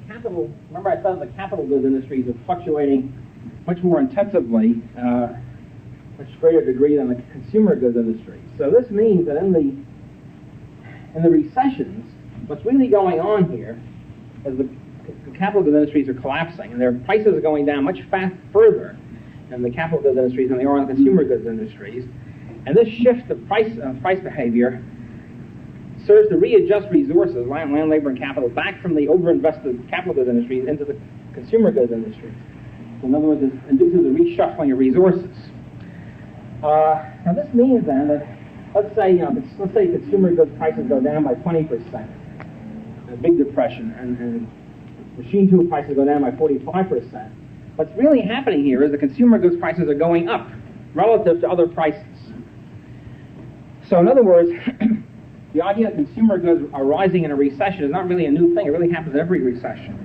[SPEAKER 1] capital, remember I said the capital goods industries are fluctuating much more intensively, much greater degree than the consumer goods industry. So this means that in the recessions, what's really going on here is the capital goods industries are collapsing, and their prices are going down much further in the capital goods industries than they are in the consumer goods industries. And this shift of price behavior serves to readjust resources, land, labor, and capital, back from the overinvested capital goods industries into the consumer goods industries. So in other words, it induces a reshuffling of resources. Now this means then that, let's say consumer goods prices go down by 20%, a big depression, and machine tool prices go down by 45%. What's really happening here is the consumer goods prices are going up relative to other prices. So in other words, the idea that consumer goods are rising in a recession is not really a new thing. It really happens in every recession.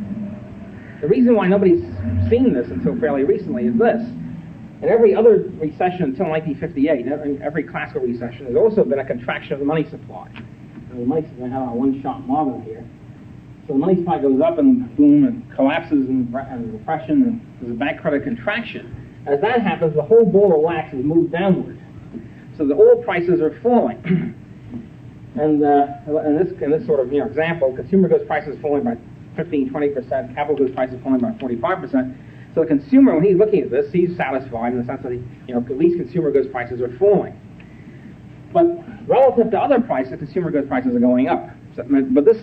[SPEAKER 1] The reason why nobody's seen this until fairly recently is this. In every other recession until 1958, every classical recession, there's also been a contraction of the money supply. And the money supply, I have a one-shot model here. So the money supply goes up and boom, and collapses and depression, and there's a bank credit contraction. As that happens, the whole ball of wax is moved downward. So the oil prices are falling. And in this sort of example, consumer goods prices falling by 15-20%, capital goods prices falling by 45%. So the consumer, when he's looking at this, he's satisfied in the sense that at least consumer goods prices are falling. But relative to other prices, consumer goods prices are going up. So, but this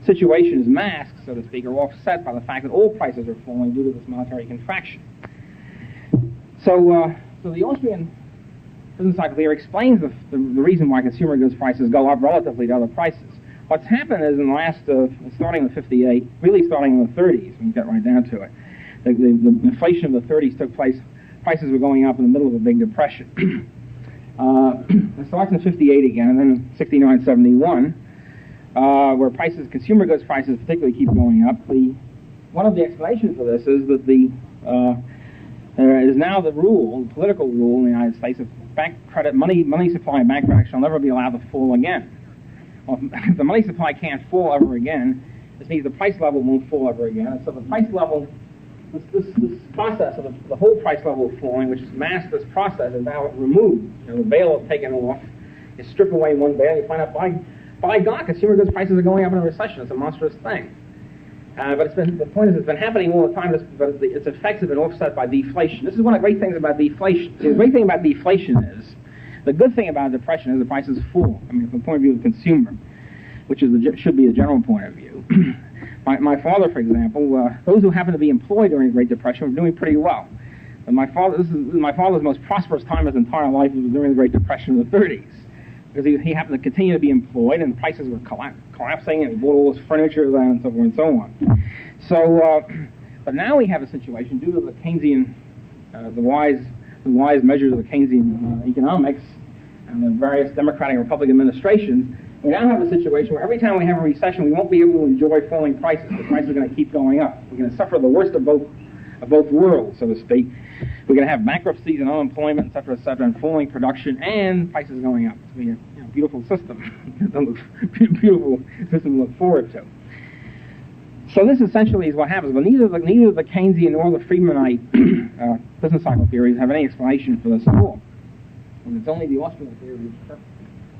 [SPEAKER 1] situation is masked, so to speak, or offset by the fact that oil prices are falling due to this monetary contraction. So the Austrian business cycle theory explains the reason why consumer goods prices go up relatively to other prices. What's happened is in the last, starting in 58, really starting in the 30s, when you get right down to it, the inflation of the 30s took place, prices were going up in the middle of a big depression. It starts in 58 again, and then 69, 71, where consumer goods prices particularly keep going up. One of the explanations for this is that there is now the political rule in the United States of bank credit, money supply and bank credit shall never be allowed to fall again. Well, if the money supply can't fall ever again, this means the price level won't fall ever again. And so the price level this process of the whole price level falling, which is masked this process, is now removed. The veil is taken off. You strip away one veil, you find out by God, consumer goods prices are going up in a recession. It's a monstrous thing. But the point is, it's been happening all the time, but its effects have been offset by deflation. This is one of the great things about deflation. The great thing about deflation is, the good thing about depression is the prices fall. I mean, from the point of view of the consumer, which is should be the general point of view. My father, for example, those who happened to be employed during the Great Depression were doing pretty well. And my father's most prosperous time of his entire life was during the Great Depression of the 30s. Because he happened to continue to be employed, and prices were collapsing, and he bought all his furniture then, and so forth and so on. So, but now we have a situation due to the Keynesian, the wise measures of the Keynesian economics and the various Democratic and Republican administrations. We now have a situation where every time we have a recession, we won't be able to enjoy falling prices. The prices are going to keep going up. We're going to suffer the worst of both worlds, so to speak. We're going to have bankruptcies and unemployment, et cetera, and falling production, and prices going up. It's going to be a beautiful system. Beautiful system to look forward to. So this essentially is what happens. But neither the Keynesian nor the Friedmanite business cycle theories have any explanation for this at all. And it's only the Austrian theory,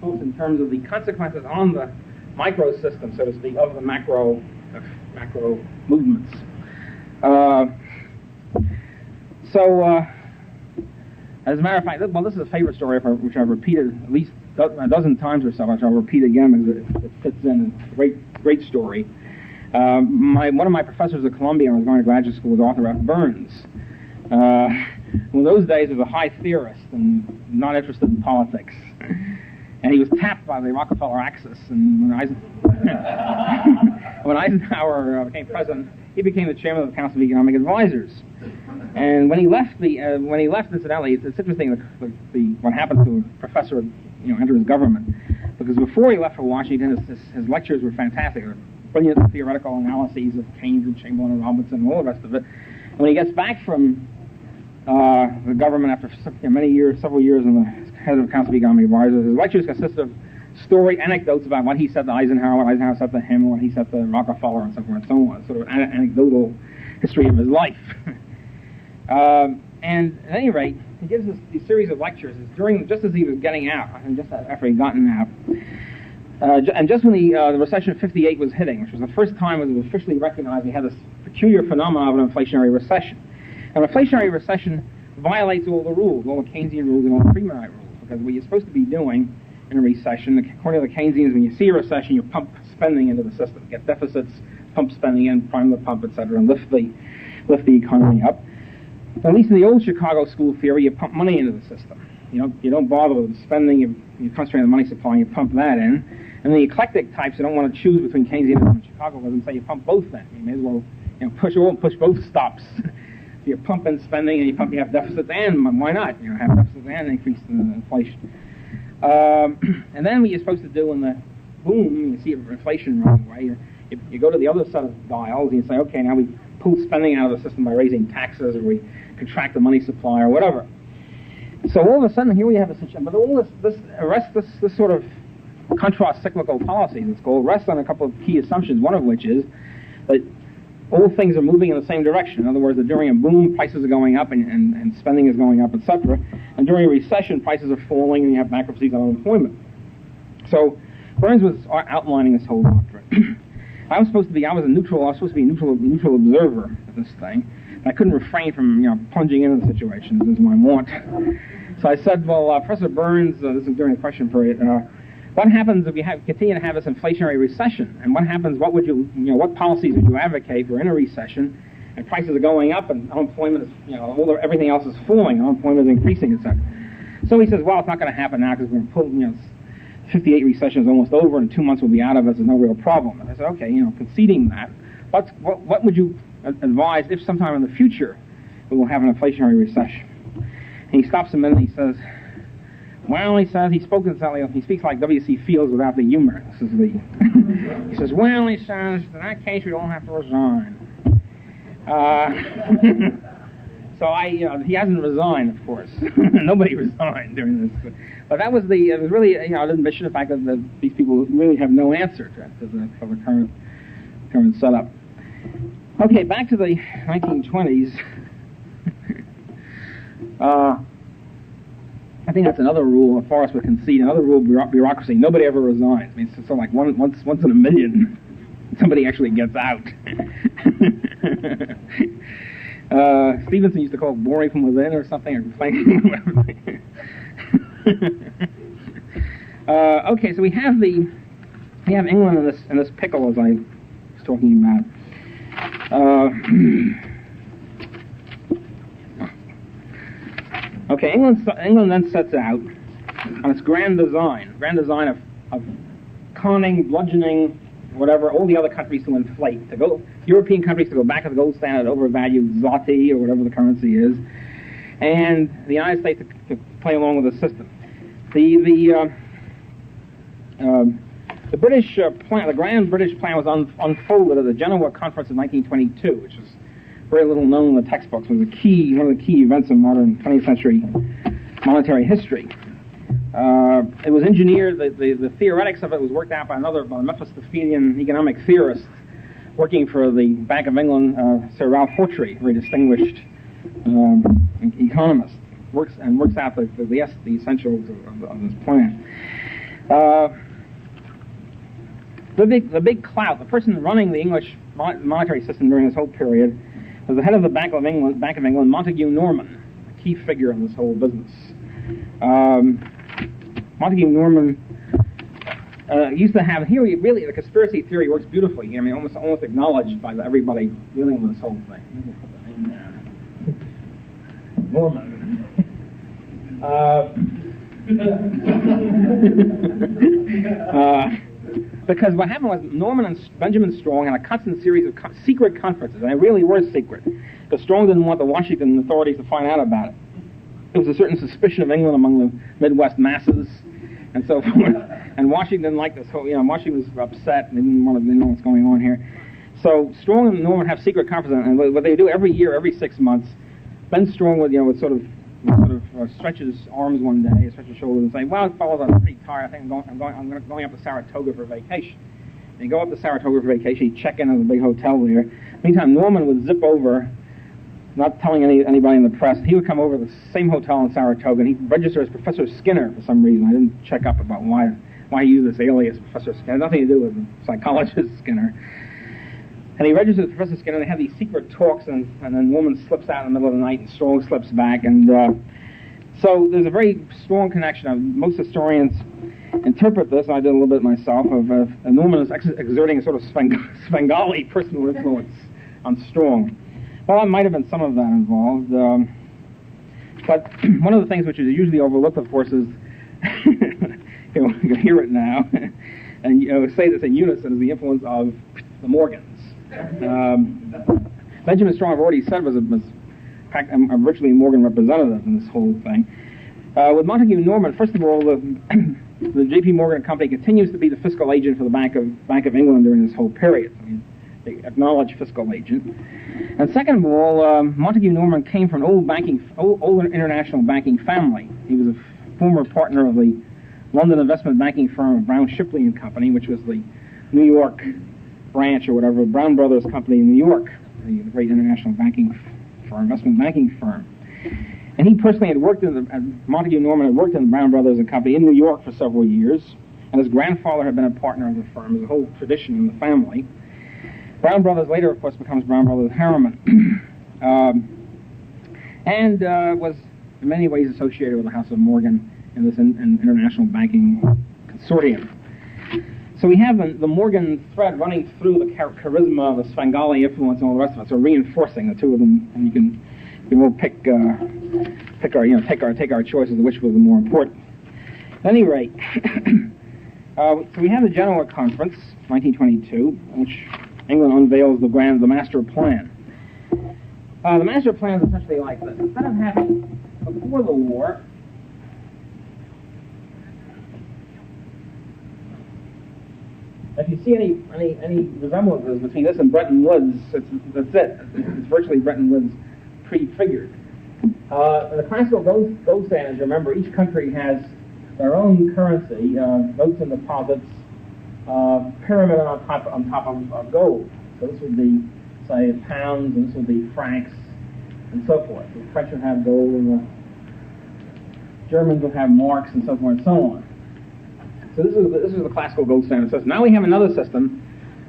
[SPEAKER 1] both in terms of the consequences on the microsystem, so to speak, of the macro movements. As a matter of fact, well, this is a favorite story which I've repeated at least a dozen times or so, which I'll repeat again because it fits in. It's a great story. One of my professors at Columbia, when I was going to graduate school, was Arthur F. Burns. In those days, he was a high theorist and not interested in politics. And he was tapped by the Rockefeller Axis. And when Eisenhower became president, he became the chairman of the Council of Economic Advisors. And when he left, incidentally, it's interesting what happened to a professor, enter his government, because before he left for Washington, his lectures were fantastic. They were brilliant theoretical analyses of Keynes and Chamberlain and Robinson and all the rest of it. And when he gets back from the government after several years in the head of the Council of Economic Advisors, his lectures consist of anecdotes about what he said to Eisenhower, what Eisenhower said to him, what he said to Rockefeller, and so forth and so on. Sort of anecdotal history of his life. And at any rate, he gives us these series of lectures just as he was getting out, and just after he'd gotten out. And just when the recession of '58 was hitting, which was the first time it was officially recognized we had this peculiar phenomenon of an inflationary recession. An inflationary recession violates all the rules, all the Keynesian rules and all the Friedmanite rules, because what you're supposed to be doing in a recession, according to the Keynesians, when you see a recession, you pump spending into the system, get deficits, pump spending in, prime the pump, etc., and lift the economy up. At least in the old Chicago school theory, you pump money into the system. You don't bother with spending, you concentrate on the money supply, and you pump that in. And the eclectic types that don't want to choose between Keynesianism and Chicagoism say you pump both in. You may as well push both stops. So you pump in spending and you have deficits, and why not? Have deficits and increase in inflation. And then what you're supposed to do in the boom, you see inflation running away, you go to the other set of dials and you say, okay, now we pull spending out of the system by raising taxes, or we contract the money supply, or whatever. So all of a sudden, here we have a situation. But all this sort of contra-cyclical policies, it's called, rests on a couple of key assumptions, one of which is that all things are moving in the same direction. In other words, that during a boom, prices are going up and spending is going up, etc. And during a recession, prices are falling and you have bankruptcies and unemployment. So Burns was outlining this whole doctrine. I was supposed to be a neutral observer of this thing. And I couldn't refrain from plunging into the situation. This is my want. So I said, well, Professor Burns, this is during the question period, what happens if you continue to have this inflationary recession? And what happens, what policies would you advocate for in a recession, and prices are going up and unemployment is, everything else is falling, unemployment is increasing, etc. So he says, well, it's not going to happen now because we're going to pull, 58 recession is almost over and 2 months will be out of it, there's no real problem. And I said, okay, conceding that, what would you advise if sometime in the future we will have an inflationary recession? And he stops a minute and he says, well, he says, he speaks like W.C. Fields without the humor. This is he says, well, he says, in that case we don't have to resign. So he hasn't resigned, of course. Nobody resigned during this. But it was really, an admission of the fact that these people really have no answer to the current setup. Okay, back to the 1920s. I think that's another rule Forrest would concede, another rule of bureaucracy. Nobody ever resigns. I mean, it's sort of like once in a million, somebody actually gets out. Stevenson used to call it boring from within or something, or complaining. Okay, so we have England in this pickle, as I was talking about. Okay, England then sets out on its grand design of conning, bludgeoning, whatever, all the other countries to inflate, European countries to go back to the gold standard, overvalued zloty or whatever the currency is, and the United States to play along with the system. The British plan, the grand British plan, was unfolded at the Genoa Conference of 1922, which is very little known in the textbooks. It was one of the key events in modern 20th century monetary history. It was engineered. The theoretics of it was worked out by a Mephistophelian economic theorist working for the Bank of England, Sir Ralph Hortrey, a very distinguished economist. Works out the essentials of this plan. The big clout, the person running the English monetary system during this whole period, was the head of the Bank of England, Montague Norman, a key figure in this whole business. Montague Norman used to have here. Really, the conspiracy theory works beautifully. I mean, almost acknowledged by everybody dealing with this whole thing. Norman. Because what happened was Norman and Benjamin Strong had a constant series of secret conferences, and they really were secret, because Strong didn't want the Washington authorities to find out about it. There was a certain suspicion of England among the Midwest masses, and so forth. And Washington liked this whole, Washington was upset and they didn't know what's going on here. So Strong and Norman have secret conferences, and what they do every year, every 6 months, Ben Strong would sort of stretch his arms one day, stretch his shoulders, and say, "Well, fellas, I'm pretty tired. I think I'm going up to Saratoga for vacation." And he'd go up to Saratoga for vacation. He'd check in at the big hotel there. Meantime, Norman would zip over, not telling anybody in the press. He would come over to the same hotel in Saratoga, and he'd register as Professor Skinner for some reason. I didn't check up about why he used this alias, Professor Skinner. Nothing to do with the psychologist Skinner. And he registers with Professor Skinner, and they have these secret talks, and then Norman slips out in the middle of the night, and Strong slips back. And so there's a very strong connection. Most historians interpret this, and I did a little bit myself, of Norman is exerting a sort of Svengali personal influence on Strong. Well, there might have been some of that involved. But one of the things which is usually overlooked, of course, is, you can hear it now, and say this in unison, is the influence of the Morgans. Benjamin Strong, I've already said, was a virtually Morgan representative in this whole thing. With Montague Norman, first of all, the J.P. Morgan Company continues to be the fiscal agent for the Bank of England during this whole period. I mean, they acknowledge fiscal agent. And second of all, Montague Norman came from an old international banking family. He was a former partner of the London investment banking firm of Brown Shipley and Company, which was the New York branch or whatever, Brown Brothers Company in New York, the great international banking firm, investment banking firm. And he personally had Montague Norman had worked in the Brown Brothers and Company in New York for several years, and his grandfather had been a partner of the firm. There's a whole tradition in the family. Brown Brothers later, of course, becomes Brown Brothers Harriman, and was in many ways associated with the House of Morgan in this international banking consortium. So we have the Morgan thread running through the charisma, the Svengali influence, and all the rest of it. So reinforcing the two of them, and we'll take our choices of which was the more important. At any rate, so we have the Genoa Conference, 1922, in which England unveils the master plan. The master plan is essentially like this: instead of having before the war. If you see any resemblances between this and Bretton Woods, that's it. It's virtually Bretton Woods prefigured. The classical gold standards, remember, each country has their own currency, notes and deposits, pyramid on top of gold. So this would be say, pounds, and this would be francs, and so forth. The French would have gold, and the Germans would have marks, and so forth and so on. So this is the classical gold standard system. Now we have another system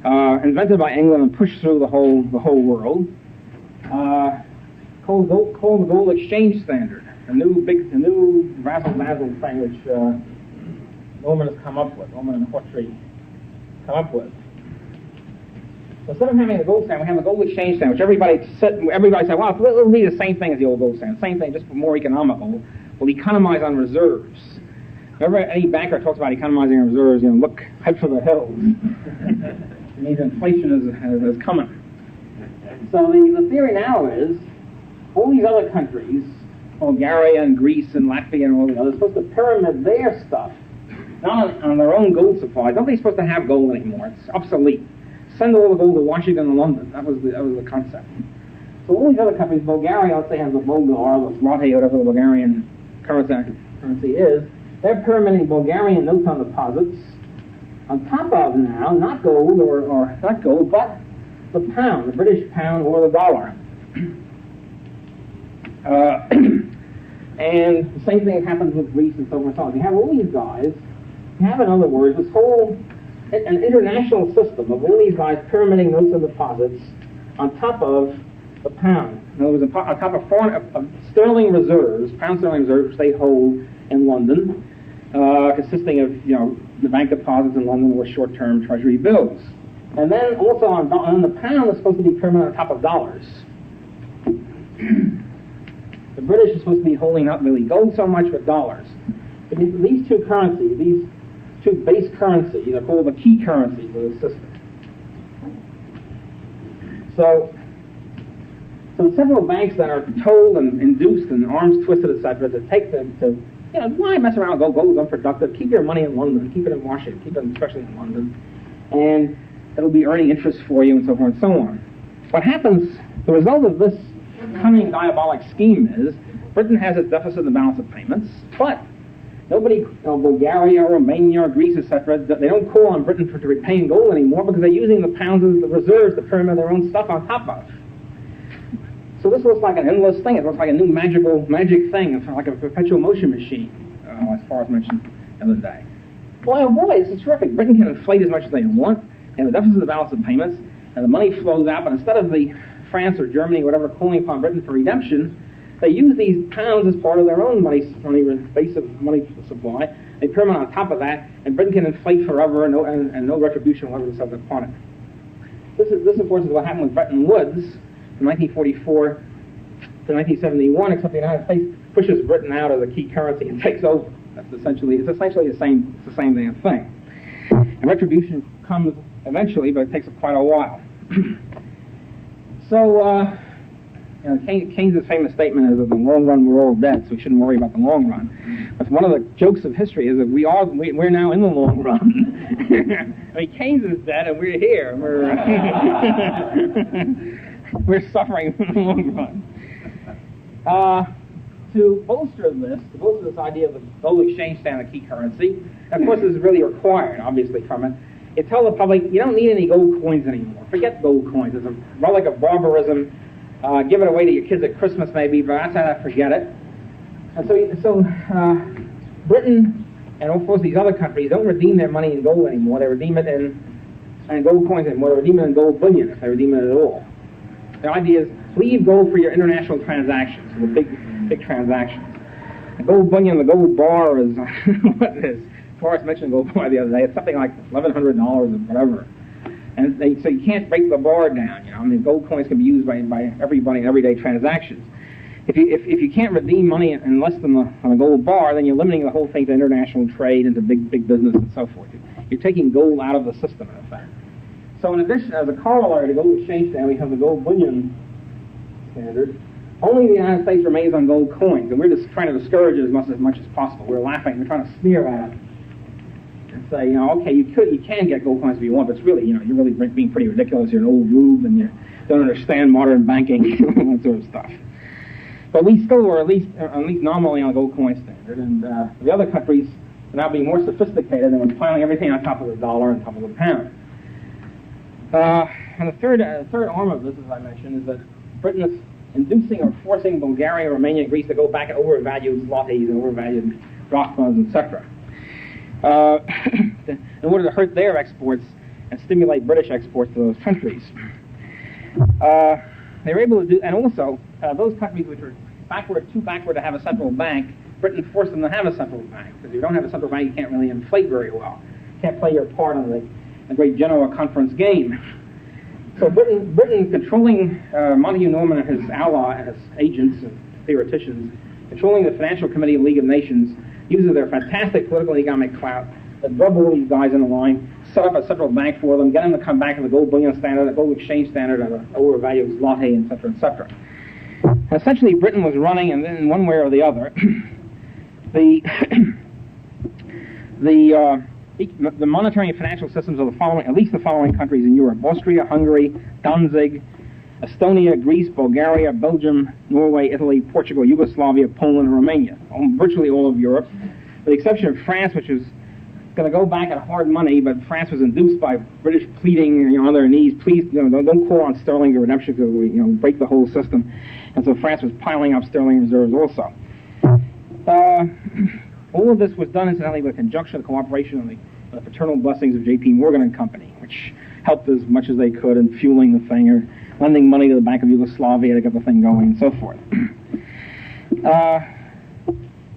[SPEAKER 1] invented by England and pushed through the whole world, called the gold exchange standard. A new razzle-dazzle thing which Norman has come up with. Norman and Hawtrey come up with. So instead of having the gold standard, we have the gold exchange standard, which everybody said, well, it'll be the same thing as the old gold standard, same thing, just more economical. We'll economize on reserves. Whenever any banker talks about economizing on reserves, look, head for the hills. It means inflation is coming. So the theory now is all these other countries, Bulgaria and Greece and Latvia and all the others, are supposed to pyramid their stuff, not on their own gold supply. Nobody's supposed to have gold anymore. It's obsolete. Send all the gold to Washington and London. That was the concept. So all these other countries, Bulgaria, let's say, has the Bulgar, the Zloty, whatever the Bulgarian currency is, they're pyramiding Bulgarian notes on deposits on top of now, not gold or not gold, but the pound, the British pound or the dollar. And the same thing happens with Greece and so forth and so on. You have all these guys, you have, in other words, this whole an international system of all these guys pyramiding notes and deposits on top of the pound. In other words, on top of sterling reserves, pound sterling reserves, which they hold in London, consisting of the bank deposits in London were short-term treasury bills. And then also on the pound is supposed to be pyramided on top of dollars. The British is supposed to be holding not really gold so much, but dollars. But these two currencies, these two base currencies, are called the key currencies of the system. So the central banks that are told and induced and arms twisted, etc., to take them to, why mess around with gold? Gold is unproductive. Keep your money in London. Keep it in Washington. Keep it especially in London. And it'll be earning interest for you and so forth and so on. What happens, the result of this cunning diabolic scheme is Britain has its deficit in the balance of payments, but nobody, Bulgaria, Romania, or Greece, etc., they don't call on Britain to repay in gold anymore because they're using the pounds as the reserves to pyramid their own stuff on top of. So this looks like an endless thing. It looks like a new magic thing. It's like a perpetual motion machine, as far as mentioned the other day. Boy, oh boy, this is terrific. Britain can inflate as much as they want, and the deficit of the balance of payments, and the money flows out, but instead of the France or Germany or whatever calling upon Britain for redemption, they use these pounds as part of their own money base of money supply. They pyramid on top of that, and Britain can inflate forever and no retribution will ever be subject upon it. This, of course, is what happened with Bretton Woods from 1944 to 1971, except the United States pushes Britain out of the key currency and takes over. It's essentially the same damn thing. And retribution comes eventually, but it takes quite a while. So, Keynes' famous statement is that in the long run we're all dead, so we shouldn't worry about the long run. But one of the jokes of history is that we're now in the long run. I mean, Keynes is dead and we're here. We're suffering in the long run. To bolster this idea of the gold exchange standard key currency, and of course this is really required, obviously, from it, you tell the public you don't need any gold coins anymore. Forget gold coins. It's a relic of barbarism. Give it away to your kids at Christmas maybe, but outside that, forget it. And so Britain and of course these other countries don't redeem their money in gold anymore. They redeem it in gold coins anymore. They redeem it in gold bullion if they redeem it at all. The idea is leave gold for your international transactions, the big transactions. The gold bullion, the gold bar is what it is. Forrest mentioned gold bar the other day. It's something like $1,100 or whatever. And so you can't break the bar down. I mean, gold coins can be used by everybody in everyday transactions. If you can't redeem money in less than on a gold bar, then you're limiting the whole thing to international trade and to big business and so forth. You're taking gold out of the system, in effect. So in addition, as a corollary to gold exchange standard, we have the gold bullion standard. Only the United States remains on gold coins, and we're just trying to discourage it as much as possible. We're laughing. We're trying to sneer at it and say, okay, you can get gold coins if you want, but it's really, you're really being pretty ridiculous. You're an old rube, and you don't understand modern banking, that sort of stuff. But we still were at least nominally on the gold coin standard, and the other countries are now being more sophisticated and we're piling everything on top of the dollar and top of the pound. and the third arm of this, as I mentioned, is that Britain is inducing or forcing Bulgaria, Romania, and Greece to go back and overvalue zlotys and overvalued drachmas, etc. In order to hurt their exports and stimulate British exports to those countries. They were able to do, and also those countries which were too backward to have a central bank, Britain forced them to have a central bank. Because if you don't have a central bank, you can't really inflate very well. You can't play your part in the great Genoa Conference game. So Britain controlling Montague Norman and his his agents and theoreticians, controlling the Financial Committee of the League of Nations, uses their fantastic political and economic clout to drub all these guys in the line, set up a central bank for them, get them to come back to the gold bullion standard, the gold exchange standard, and the overvalued zloty, etc., etc. Essentially, Britain was running, and then in one way or the other, the monetary and financial systems of the following, at least the following countries in Europe: Austria, Hungary, Danzig, Estonia, Greece, Bulgaria, Belgium, Norway, Italy, Portugal, Yugoslavia, Poland, and Romania. Virtually all of Europe, with the exception of France, which is going to go back at hard money, but France was induced by British pleading, on their knees, please, don't call on sterling to redemption because we, break the whole system. And so France was piling up sterling reserves also. All of this was done, incidentally, with conjunction and cooperation and the paternal blessings of J.P. Morgan and Company, which helped as much as they could in fueling the thing, or lending money to the Bank of Yugoslavia to get the thing going, and so forth.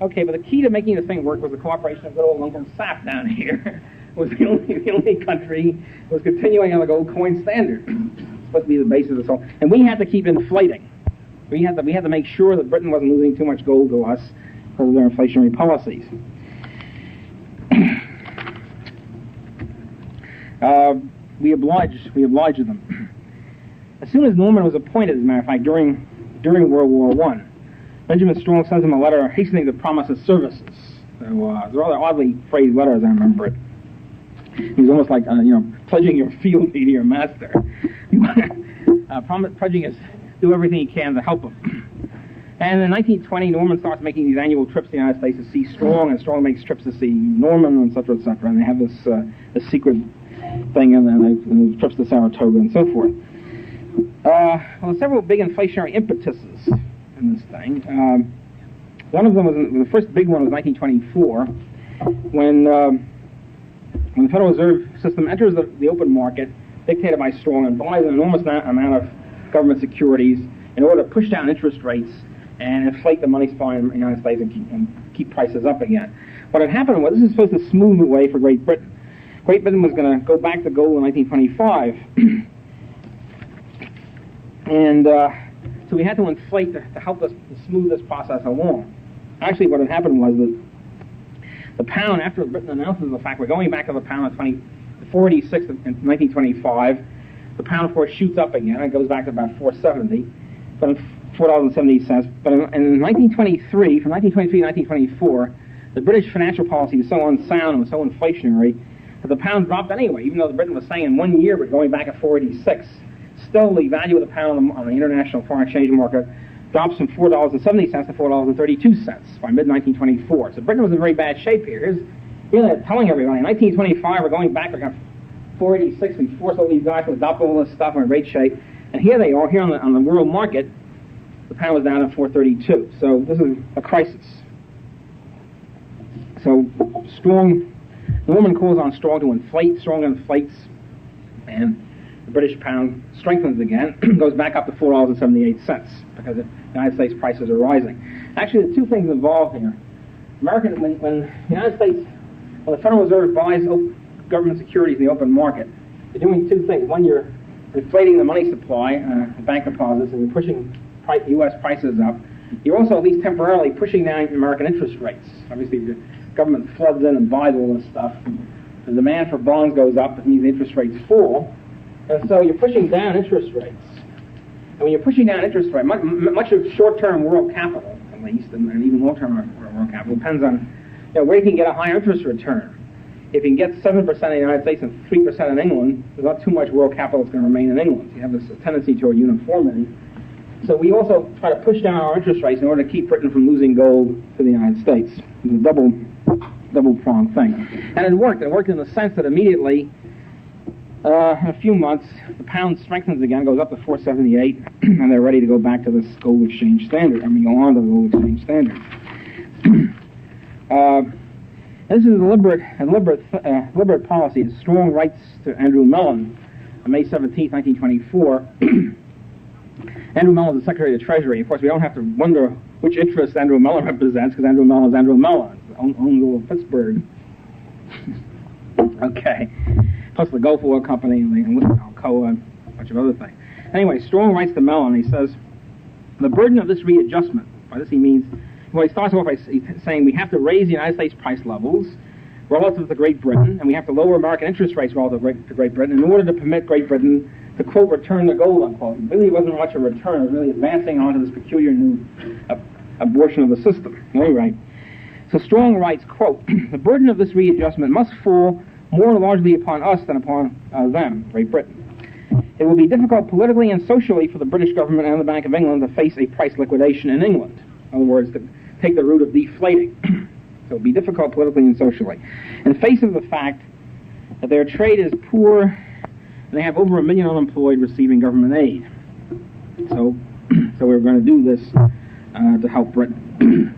[SPEAKER 1] Okay, but the key to making this thing work was the cooperation of good old Uncle Sap down here. Was the only country that was continuing on the gold coin standard. It's supposed to be the basis of this whole. And we had to keep inflating. We had to make sure that Britain wasn't losing too much gold to us because of their inflationary policies. We obliged them. As soon as Norman was appointed, as a matter of fact, during World War I, Benjamin Strong sends him a letter hastening the promise of services. So it's a rather oddly phrased letter, as I remember it. He was almost like, pledging your fealty to your master. Pledging is do everything he can to help him. And in 1920, Norman starts making these annual trips to the United States to see Strong, and Strong makes trips to see Norman, et cetera, and they have this secret thing, and then trips to Saratoga and so forth. Well, several big inflationary impetuses in this thing. One of them was, the first big one was 1924, when the Federal Reserve System enters the open market, dictated by Strong, and buys an enormous amount of government securities in order to push down interest rates and inflate the money supply in the United States and keep prices up again. What had happened was, this is supposed to smooth the way for Great Britain. Great Britain was going to go back to gold in 1925. And so we had to inflate to help us to smooth this process along. Actually, what had happened was that the pound, after Britain announces the fact we're going back to the pound at 486 in 1925, the pound, of course, shoots up again. It goes back to about 470, but $4.70. But in 1923, from 1923 to 1924, the British financial policy was so unsound and was so inflationary that the pound dropped anyway, even though Britain was saying in 1 year we're going back at 486. Still, the value of the pound on the international foreign exchange market drops from $4.70 to $4.32 by mid-1924. So Britain was in very bad shape here. Here's really telling everybody, in 1925 we're going back, we're going 486, we forced all these guys to adopt all this stuff, we're in great shape. And here they are, here on the world market, the pound was down at 432. So this is a crisis. So Norman calls on Strong to inflate, Strong inflates, and the British pound strengthens again, goes back up to $4.78 because the United States prices are rising. Actually, there are two things involved here. When the United States, when the Federal Reserve buys government securities in the open market, they're doing two things. One, you're inflating the money supply, bank deposits, and you're pushing U.S. prices up. You're also, at least temporarily, pushing down American interest rates. Obviously, if the government floods in and buys all this stuff, the demand for bonds goes up, it means interest rates fall. And so you're pushing down interest rates. And when you're pushing down interest rates, much of short-term world capital, at least, and even long-term world capital, depends on where you can get a higher interest return. If you can get 7% in the United States and 3% in England, there's not too much world capital that's going to remain in England. So you have this tendency toward uniformity. So we also try to push down our interest rates in order to keep Britain from losing gold to the United States. It's a double-pronged thing. And it worked. It worked in the sense that immediately In a few months, the pound strengthens again, goes up to 478, and they're ready to go back to this gold exchange standard. I mean, go on to the gold exchange standard. This is a deliberate policy. It's Strong writes to Andrew Mellon on May 17, 1924. Andrew Mellon is the Secretary of the Treasury. Of course, we don't have to wonder which interest Andrew Mellon represents, because Andrew Mellon is Andrew Mellon, own little Pittsburgh. Okay. Plus the Gulf Oil Company and Alcoa and a bunch of other things. Anyway, Strong writes to Mellon, he says, the burden of this readjustment, by this he means, well, he starts off by saying we have to raise the United States price levels relative to Great Britain, and we have to lower American interest rates relative to Great Britain in order to permit Great Britain to, quote, return to gold, unquote. It really wasn't much a return. It was really advancing onto this peculiar new abortion of the system. Anyway, so Strong writes, quote, the burden of this readjustment must fall more largely upon us than upon them, Great Britain. It will be difficult politically and socially for the British government and the Bank of England to face a price liquidation in England. In other words, to take the route of deflating. So it will be difficult politically and socially. In face of the fact that their trade is poor and they have over 1 million unemployed receiving government aid. So we're going to do this to help Britain.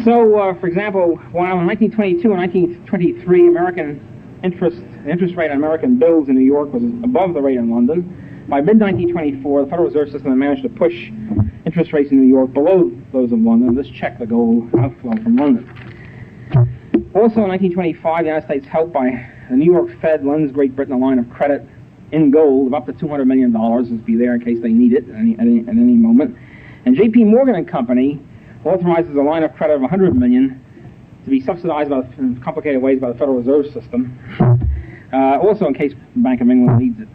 [SPEAKER 1] So, for example, while in 1922 and 1923, the interest rate on American bills in New York was above the rate in London, by mid-1924, the Federal Reserve System managed to push interest rates in New York below those of London. This checked the gold outflow from London. Also in 1925, the United States, helped by the New York Fed, lends Great Britain a line of credit in gold of up to $200 million, to be there in case they need it at any moment. And J.P. Morgan and Company authorizes a line of credit of $100 million to be subsidized in complicated ways by the Federal Reserve System, also in case the Bank of England needs it.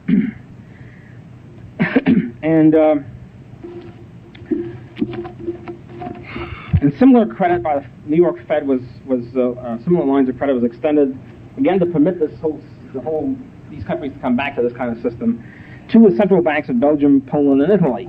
[SPEAKER 1] And similar credit by the New York Fed similar lines of credit was extended again to permit these countries to come back to this kind of system to the central banks of Belgium, Poland, and Italy.